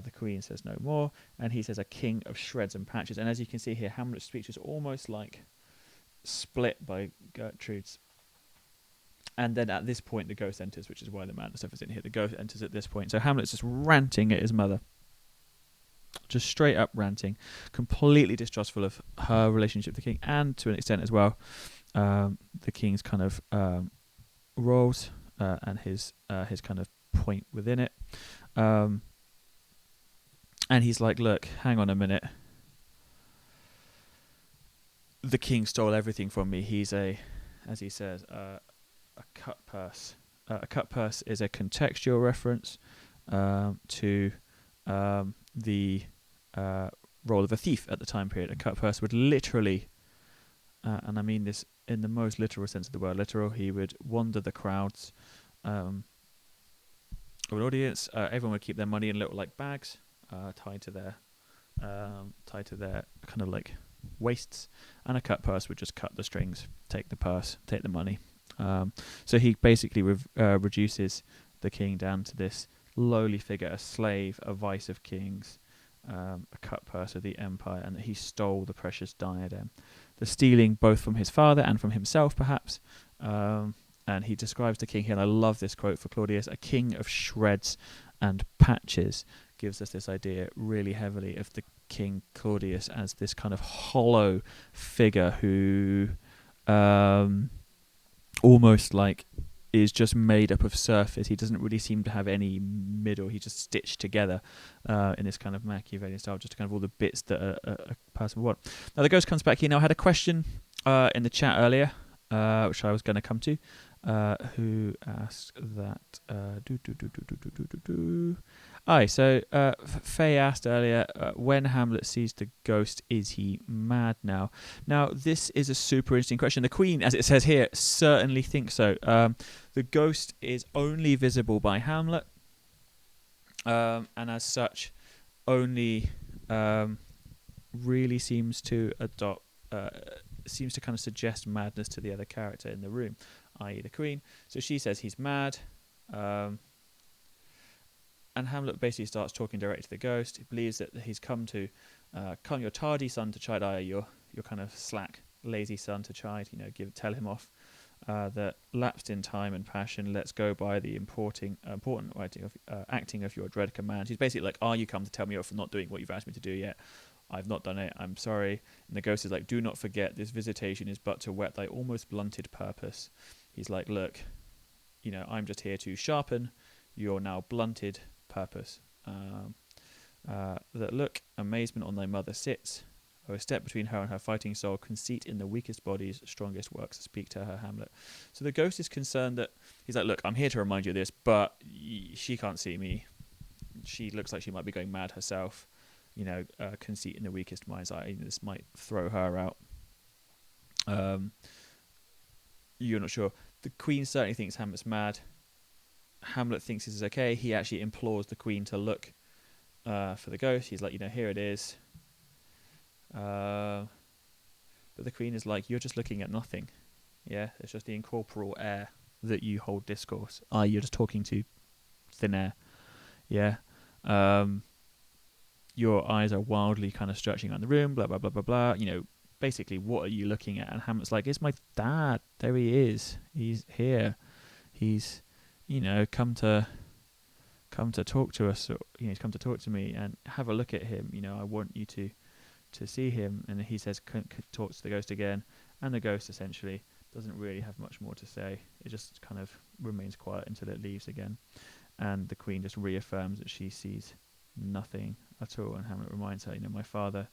The queen says no more, and he says a king of shreds and patches. And as you can see here, Hamlet's speech is almost like split by Gertrude's. And then at this point the ghost enters, which is why the madness stuff is in here. The ghost enters at this point. So Hamlet's just ranting at his mother. Just straight up ranting, completely distrustful of her relationship with the king, and to an extent as well, the king's kind of roles and his kind of point within it. And he's like, look, hang on a minute. The king stole everything from me. He's as he says, a cutpurse. A cutpurse is a contextual reference to the role of a thief at the time period. A cutpurse would literally, and I mean this in the most literal sense of the word literal, he would wander the crowds of an audience. Everyone would keep their money in little like bags tied to their kind of like waists, and a cutpurse would just cut the strings, take the purse, take the money. So he basically reduces the king down to this lowly figure, a slave, a vice of kings, a cutpurse of the empire, and that he stole the precious diadem. The stealing both from his father and from himself, perhaps. And he describes the king here, and I love this quote for Claudius, a king of shreds and patches, gives us this idea really heavily of the king Claudius as this kind of hollow figure who almost like is just made up of surface. He doesn't really seem to have any middle. He's just stitched together in this kind of Machiavellian style, just kind of all the bits that a person would want. Now the ghost comes back here. Now I had a question in the chat earlier, which I was going to come to, who asked that. So Faye asked earlier, when Hamlet sees the ghost, is he mad now? Now, this is a super interesting question. The Queen, as it says here, certainly thinks so. The ghost is only visible by Hamlet, and as such, only really seems to seems to kind of suggest madness to the other character in the room, i.e. the Queen. So she says he's mad. And Hamlet basically starts talking directly to the ghost. He believes that he's come your tardy son to chide, your kind of slack, lazy son to chide. Tell him off. That lapsed in time and passion, let's go by the important acting of your dread command. He's basically like, are you come to tell me off for not doing what you've asked me to do yet? I've not done it. I'm sorry. And the ghost is like, do not forget, this visitation is but to whet thy almost blunted purpose. He's like, look, I'm just here to sharpen your now blunted purpose. That look, amazement on thy mother sits. Oh, a step between her and her fighting soul, conceit in the weakest bodies, strongest works speak to her, Hamlet. So the ghost is concerned that he's like, look, I'm here to remind you of this, but she can't see me. She looks like she might be going mad herself. Conceit in the weakest minds. This might throw her out. You're not sure. The Queen certainly thinks Hamlet's mad. Hamlet thinks this is okay. He actually implores the Queen to look for the ghost. He's like, here it is. But the Queen is like, you're just looking at nothing. Yeah, it's just the incorporeal air that you hold discourse. You're just talking to thin air. Yeah. Your eyes are wildly kind of stretching around the room, blah, blah, blah, blah, blah. Basically, what are you looking at? And Hamlet's like, it's my dad. There he is. He's here. He's, come to talk to us. Or, he's come to talk to me, and have a look at him. I want you to see him. And he says, talks to the ghost again. And the ghost essentially doesn't really have much more to say. It just kind of remains quiet until it leaves again. And the Queen just reaffirms that she sees nothing at all. And Hamlet reminds her, my father,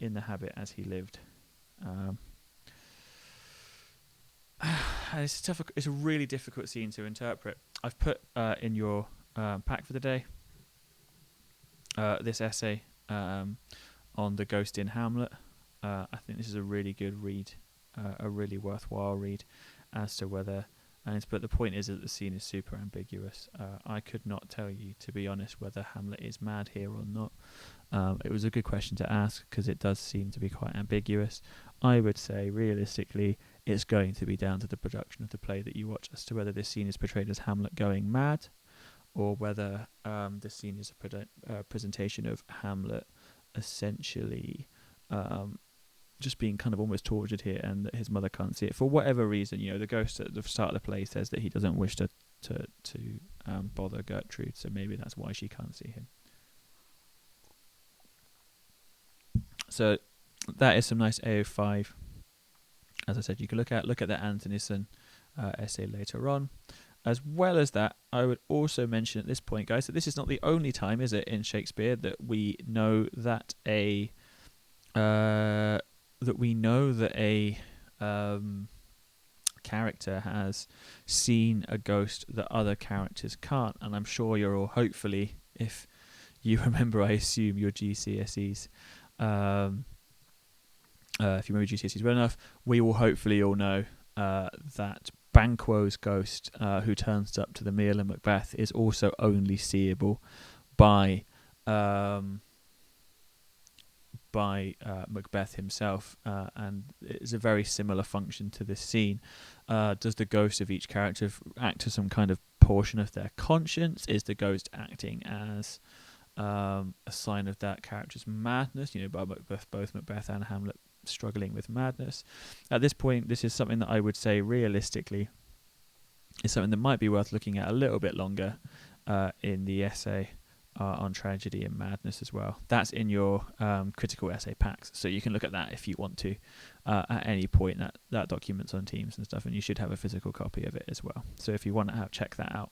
in the habit as he lived. it's tough. It's a really difficult scene to interpret. I've put in your pack for the day this essay on the ghost in Hamlet. I think this is a really good read, a really worthwhile read, as to whether. But the point is that the scene is super ambiguous. I could not tell you, to be honest, whether Hamlet is mad here or not. It was a good question to ask because it does seem to be quite ambiguous. I would say, realistically, it's going to be down to the production of the play that you watch as to whether this scene is portrayed as Hamlet going mad, or whether the scene is a presentation of Hamlet essentially just being kind of almost tortured here, and that his mother can't see it for whatever reason. The ghost at the start of the play says that he doesn't wish to bother Gertrude, so maybe that's why she can't see him. So that is some nice AO5. As I said, you can look at the Antonison essay later on. As well as that, I would also mention at this point, guys, that this is not the only time, is it, in Shakespeare that we know that a character has seen a ghost that other characters can't. And I'm sure you're all, hopefully, if you remember, I assume, your GCSEs. If you remember GCSEs well enough, we will hopefully all know that Banquo's ghost, who turns up to the meal in Macbeth, is also only seeable by Macbeth himself, and it's a very similar function to this scene. Does the ghost of each character act as some kind of portion of their conscience? Is the ghost acting as a sign of that character's madness? By both Macbeth and Hamlet struggling with madness. At this point, this is something that I would say realistically is something that might be worth looking at a little bit longer in the essay on tragedy and madness as well. That's in your critical essay packs, so you can look at that if you want to at any point. That documents on Teams and stuff, and you should have a physical copy of it as well. So if you want to check that out,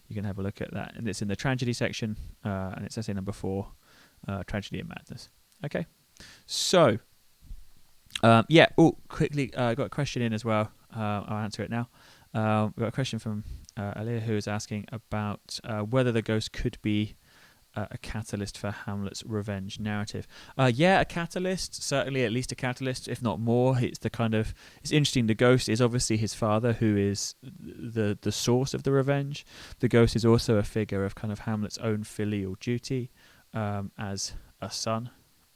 you can have a look at that, and it's in the tragedy section, and it's essay number 4, tragedy and madness. Okay, so quickly, got a question in as well. I'll answer it now. We've got a question from Aliyah, who is asking about whether the ghost could be a catalyst for Hamlet's revenge narrative. A catalyst, certainly, at least a catalyst, if not more. It's interesting. The ghost is obviously his father, who is the source of the revenge. The ghost is also a figure of kind of Hamlet's own filial duty as a son,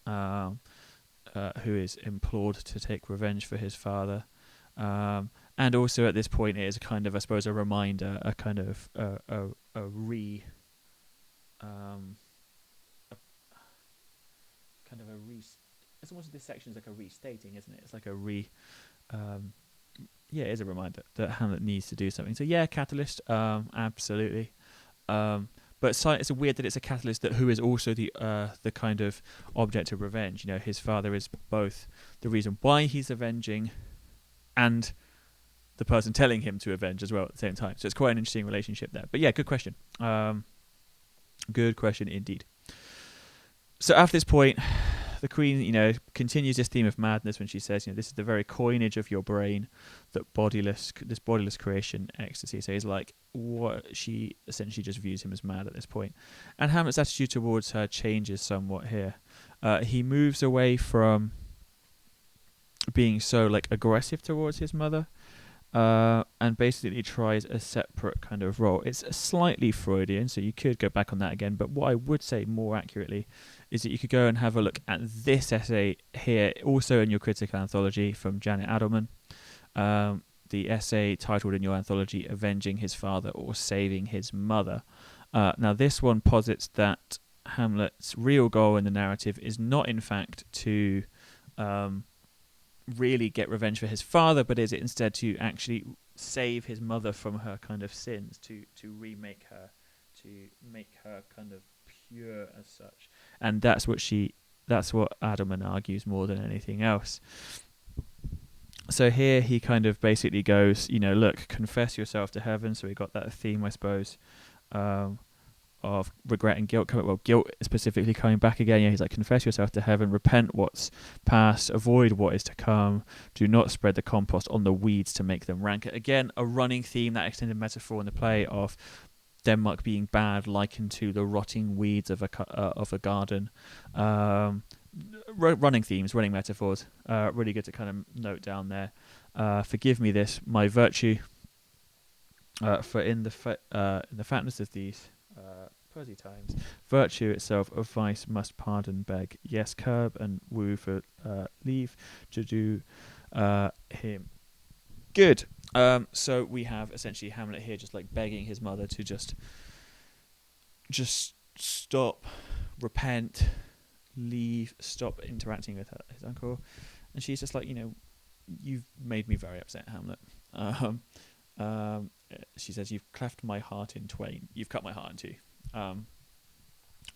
who is implored to take revenge for his father. And also at this point, it is a kind of, I suppose, a reminder, a kind of it's almost, this section is like a restating, isn't it? It's like it is a reminder that Hamlet needs to do something. So catalyst, absolutely. But it's weird that it's a catalyst who is also the kind of object of revenge. His father is both the reason why he's avenging and the person telling him to avenge as well at the same time. So it's quite an interesting relationship there. But good question. Good question indeed. So after this point, the Queen, continues this theme of madness when she says, this is the very coinage of your brain, this bodiless creation ecstasy. So he's like, what, she essentially just views him as mad at this point. And Hamlet's attitude towards her changes somewhat here. He moves away from being so aggressive towards his mother, and basically tries a separate kind of role. It's slightly Freudian, so you could go back on that again, but what I would say more accurately is that you could go and have a look at this essay here, also in your critical anthology from Janet Adelman, the essay titled in your anthology, Avenging His Father or Saving His Mother. Now this one posits that Hamlet's real goal in the narrative is not in fact to really get revenge for his father, but is it instead to actually save his mother from her kind of sins, to remake her, to make her kind of pure as such. And that's what Adelman argues more than anything else. So here he kind of basically goes, look, confess yourself to heaven. So we got that theme, I suppose, of regret and guilt coming. Well, guilt specifically coming back again. Yeah, he's like, confess yourself to heaven, repent what's past, avoid what is to come. Do not spread the compost on the weeds to make them rank. Again, a running theme, that extended metaphor in the play of Denmark being bad, likened to the rotting weeds of a garden. Running themes, running metaphors. Really good to kind of note down there. Forgive me this, my virtue. For in the fatness of these prosy times, virtue itself of vice must pardon beg. Yes, curb and woo for leave to do him good. So we have essentially Hamlet here just like begging his mother to just stop, repent, leave, stop interacting with his uncle. And she's just like, you've made me very upset, Hamlet. She says, you've cleft my heart in twain. You've cut my heart in two. To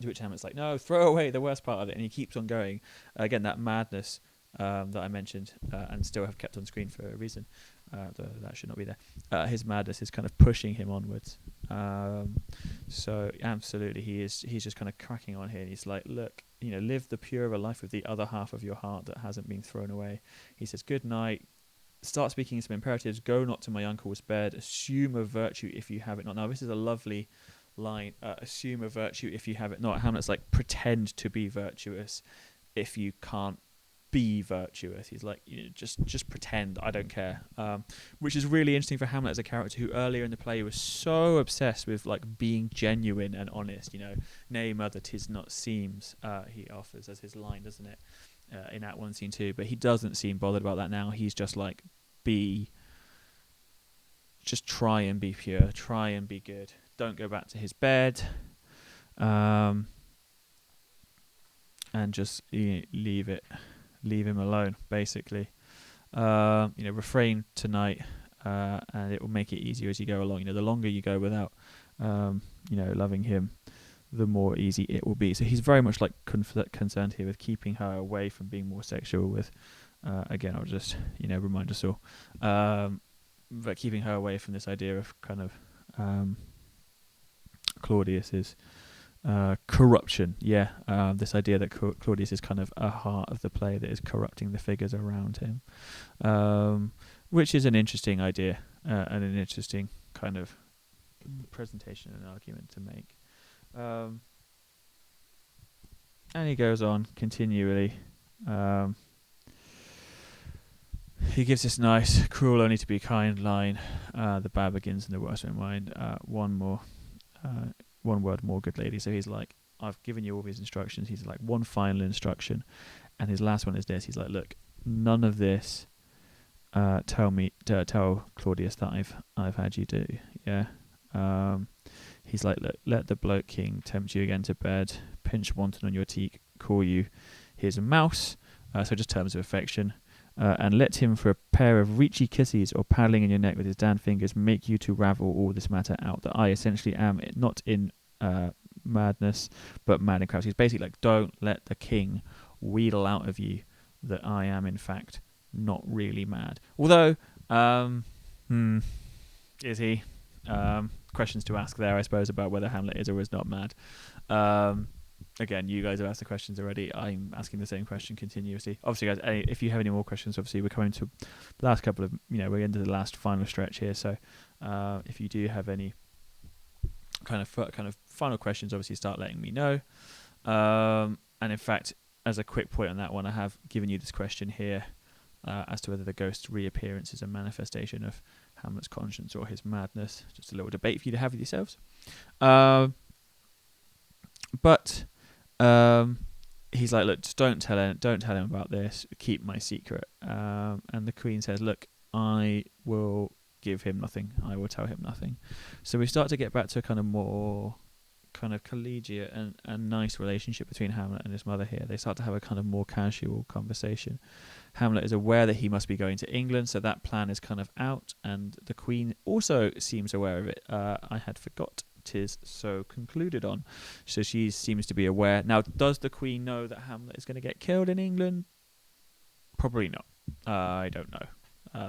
which Hamlet's like, no, throw away the worst part of it. And he keeps on going. Again, that madness that I mentioned and still have kept on screen for a reason. That should not be there. His madness is kind of pushing him onwards. So absolutely, he's just kind of cracking on here. And he's like, look, live the purer life with the other half of your heart that hasn't been thrown away. He says, good night. Start speaking some imperatives. Go not to my uncle's bed. Assume a virtue if you have it not. Now, this is a lovely line. Assume a virtue if you have it not. Hamlet's like, pretend to be virtuous if you can't be virtuous. He's like, just pretend. I don't care. Which is really interesting for Hamlet as a character who earlier in the play was so obsessed with like being genuine and honest. Nay, mother, 'tis not seems. He offers as his line, doesn't it? In Act 1, Scene 2, but he doesn't seem bothered about that now. He's just like, just try and be pure, try and be good. Don't go back to his bed, and just leave him alone, basically. Refrain tonight, and it will make it easier as you go along. The longer you go without, loving him, the more easy it will be. So he's very much like concerned here with keeping her away from being more sexual with, again, I'll just, remind us all, but keeping her away from this idea of kind of Claudius's corruption. This idea that Claudius is kind of a heart of the play that is corrupting the figures around him, which is an interesting idea and an interesting kind of presentation and argument to make. And he goes on continually. He gives this nice, cruel only to be kind line. The bad begins and the worst won't mind. One word more, good lady. So he's like, I've given you all these instructions. He's like, one final instruction. And his last one is this. He's like, look, none of this tell Claudius that I've had you do. Yeah. He's like, look, let the bloke king tempt you again to bed, pinch wanton on your cheek, call you here's a mouse, so just terms of affection, and let him for a pair of reachy kisses or paddling in your neck with his damned fingers make you to ravel all this matter out, that I essentially am not in madness, but mad in crowds. He's basically like, don't let the king wheedle out of you that I am in fact not really mad. Although, is he? Questions to ask there, I suppose, about whether Hamlet is or is not mad. Again, you guys have asked the questions already. I'm asking the same question continuously. Obviously, guys, if you have any more questions, obviously we're coming to the last couple of, we're into the last final stretch here. So, if you do have any kind of final questions, obviously start letting me know. And in fact, as a quick point on that one, I have given you this question here as to whether the ghost's reappearance is a manifestation of Hamlet's conscience or his madness. Just a little debate for you to have with yourselves. But he's like, look, just don't tell him about this. Keep my secret. And the queen says, look, I will give him nothing. I will tell him nothing. So we start to get back to a kind of more kind of collegiate and nice relationship between Hamlet and his mother here. They start to have a kind of more casual conversation. Hamlet is aware that he must be going to England, so that plan is kind of out, and the queen also seems aware of it. I had forgot 'tis so concluded on. So she seems to be aware. Now, does the queen know that Hamlet is going to get killed in England? Probably not. I don't know.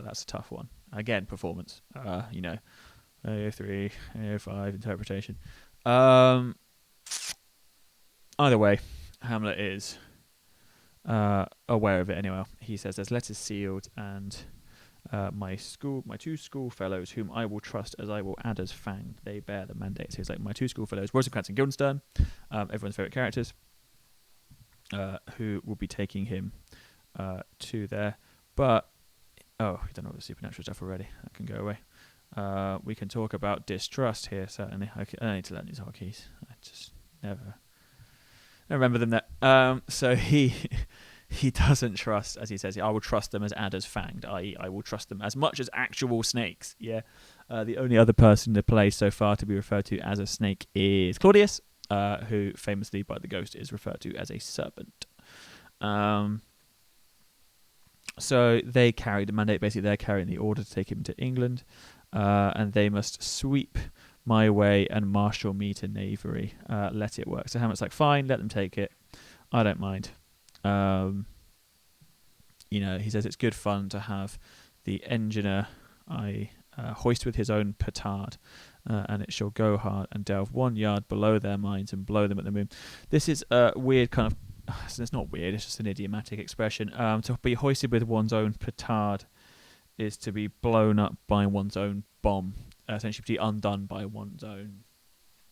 That's a tough one. Again, performance. AO3, AO5 interpretation. either way, Hamlet is aware of it anyway. He says there's letters sealed, and my two school fellows, whom I will trust as I will add as fang, they bear the mandate. So he's like, my two school fellows, Rosencrantz and Guildenstern, everyone's favourite characters, who will be taking him to there. But, we don't know the supernatural stuff already. That can go away. We can talk about distrust here, certainly. I need to learn these hotkeys. I just never remember them there. So he doesn't trust, as he says, I will trust them as adders fanged, i.e. I will trust them as much as actual snakes. Yeah. The only other person in the play so far to be referred to as a snake is Claudius, who famously by the ghost is referred to as a serpent. So they carry the mandate. Basically, they're carrying the order to take him to England, and they must sweep my way and marshal me to knavery. Let it work. So Hamlet's like, fine, let them take it. I don't mind. He says it's good fun to have the engineer hoist with his own petard, and it shall go hard and delve 1 yard below their minds and blow them at the moon. This is a weird kind of... It's not weird, it's just an idiomatic expression. To be hoisted with one's own petard is to be blown up by one's own bomb, essentially to be undone by one's own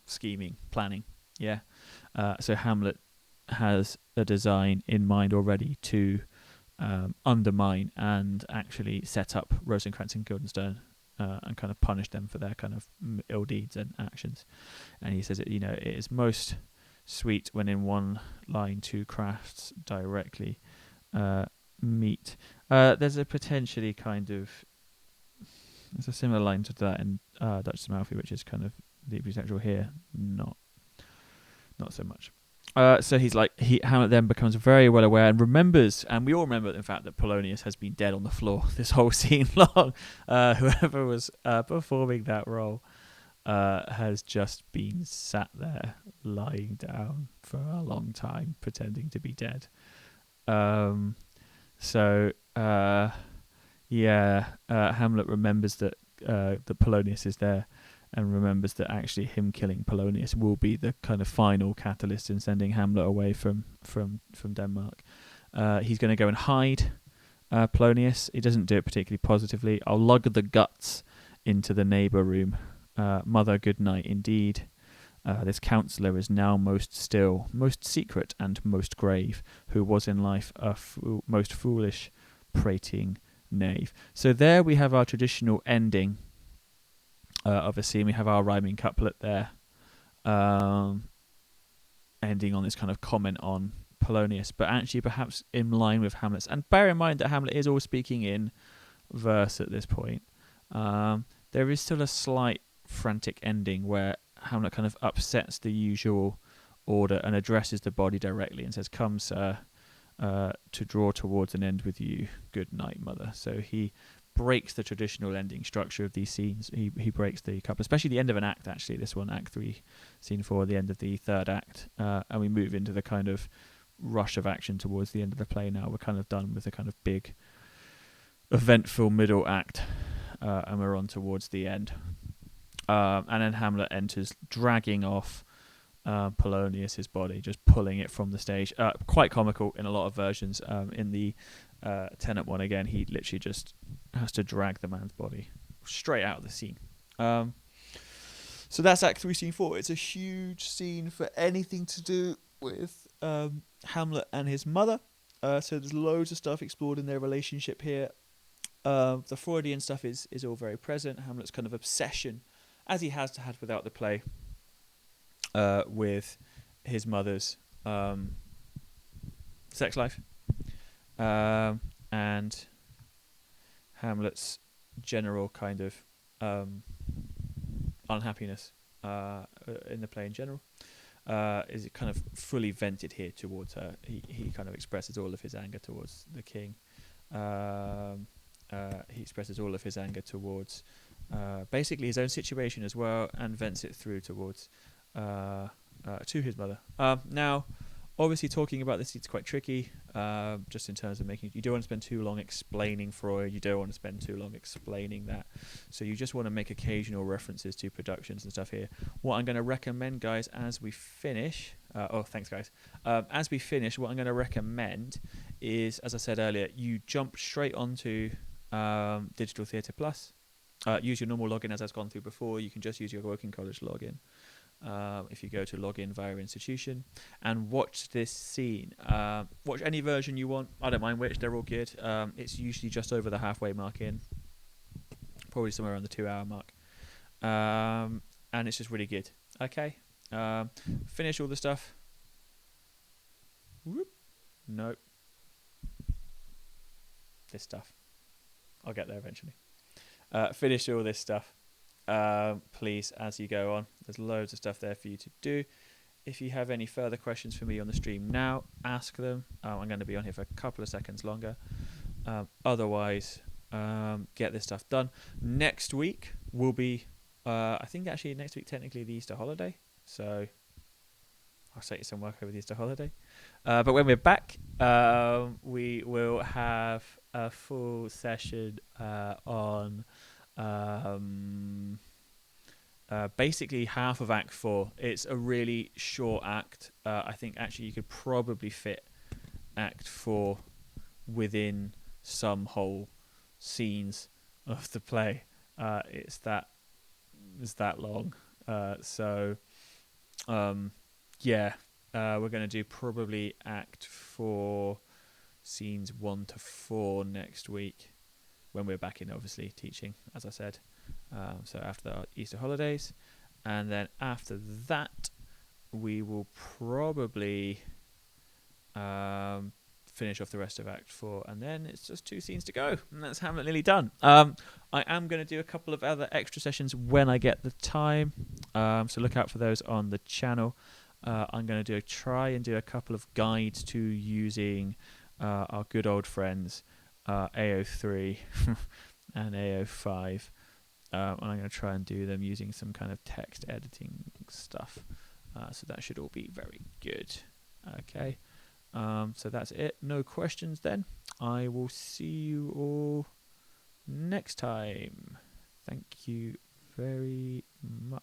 scheming, planning. Yeah. So Hamlet has a design in mind already to undermine and actually set up Rosencrantz and Guildenstern and kind of punish them for their kind of ill deeds and actions. And he says it is most sweet when in one line two crafts directly meet. There's a potentially there's a similar line to that in Dutch Amalfi, which is kind of deeply sexual here. Not so much. So he's like, Hamlet then becomes very well aware and remembers, and we all remember in fact that Polonius has been dead on the floor this whole scene long. Whoever was performing that role has just been sat there lying down for a long time pretending to be dead. Hamlet remembers that Polonius is there, and remembers that actually him killing Polonius will be the kind of final catalyst in sending Hamlet away from Denmark. He's going to go and hide Polonius. He doesn't do it particularly positively. I'll lug the guts into the neighbour room. Mother, good night indeed. This counsellor is now most still, most secret, and most grave, who was in life a most foolish, prating knave. So there we have our traditional ending of a scene. We have our rhyming couplet there, ending on this kind of comment on Polonius, but actually perhaps in line with Hamlet's. And bear in mind that Hamlet is all speaking in verse at this point. There is still a slight frantic ending where Hamlet kind of upsets the usual order and addresses the body directly and says, "Come, sir, to draw towards an end with you. Good night, mother." So he breaks the traditional ending structure of these scenes. He breaks the couple, especially the end of an act, actually. This one, Act 3, Scene 4, the end of the third act. And we move into the kind of rush of action towards the end of the play now. We're kind of done with the kind of big, eventful middle act, and we're on towards the end. And then Hamlet enters, dragging off Polonius' body, just pulling it from the stage. Quite comical in a lot of versions. In the Tenet one, again, he literally just has to drag the man's body straight out of the scene. So that's Act 3, Scene 4. It's a huge scene for anything to do with Hamlet and his mother. So there's loads of stuff explored in their relationship here. The Freudian stuff is all very present. Hamlet's kind of obsession, as he has had without the play, with his mother's sex life, and Hamlet's general kind of unhappiness in the play in general is kind of fully vented here towards her. He kind of expresses all of his anger towards the king. He expresses all of his anger towards basically his own situation as well, and vents it through towards to his mother. Now, Obviously, talking about this, it's quite tricky, just in terms of making. You don't want to spend too long explaining Freud. You don't want to spend too long explaining that. So you just want to make occasional references to productions and stuff here. What I'm going to recommend, guys, as we finish. Thanks, guys. As we finish, what I'm going to recommend is, as I said earlier, you jump straight onto Digital Theatre Plus. Use your normal login as I've gone through before. You can just use your Woking College login. If you go to login via institution and watch this scene, watch any version you want. I don't mind which, they're all good. It's usually just over the halfway mark in, probably somewhere around the 2-hour mark, and it's just really good. Okay, finish all the stuff. Whoop. Nope, this stuff. I'll get there eventually. Finish all this stuff. Please, as you go on, there's loads of stuff there for you to do. If you have any further questions for me on the stream now, ask them. I'm going to be on here for a couple of seconds longer. Otherwise, get this stuff done. Next week will be, I think actually next week technically the Easter holiday, so I'll set you some work over the Easter holiday. But when we're back, we will have a full session on basically half of Act 4. It's a really short act. I think actually you could probably fit Act 4 within some whole scenes of the play. It's that long. We're going to do probably Act 4 scenes 1 to 4 next week when we're back in, obviously, teaching, as I said. So after the Easter holidays. And then after that, we will probably finish off the rest of Act 4. And then it's just 2 scenes to go. And that's Hamlet nearly done. I am going to do a couple of other extra sessions when I get the time. So look out for those on the channel. I'm going to try and do a couple of guides to using our good old friends AO3 and AO5. And I'm going to try and do them using some kind of text editing stuff. So that should all be very good. Okay. So that's it. No questions then. I will see you all next time. Thank you very much.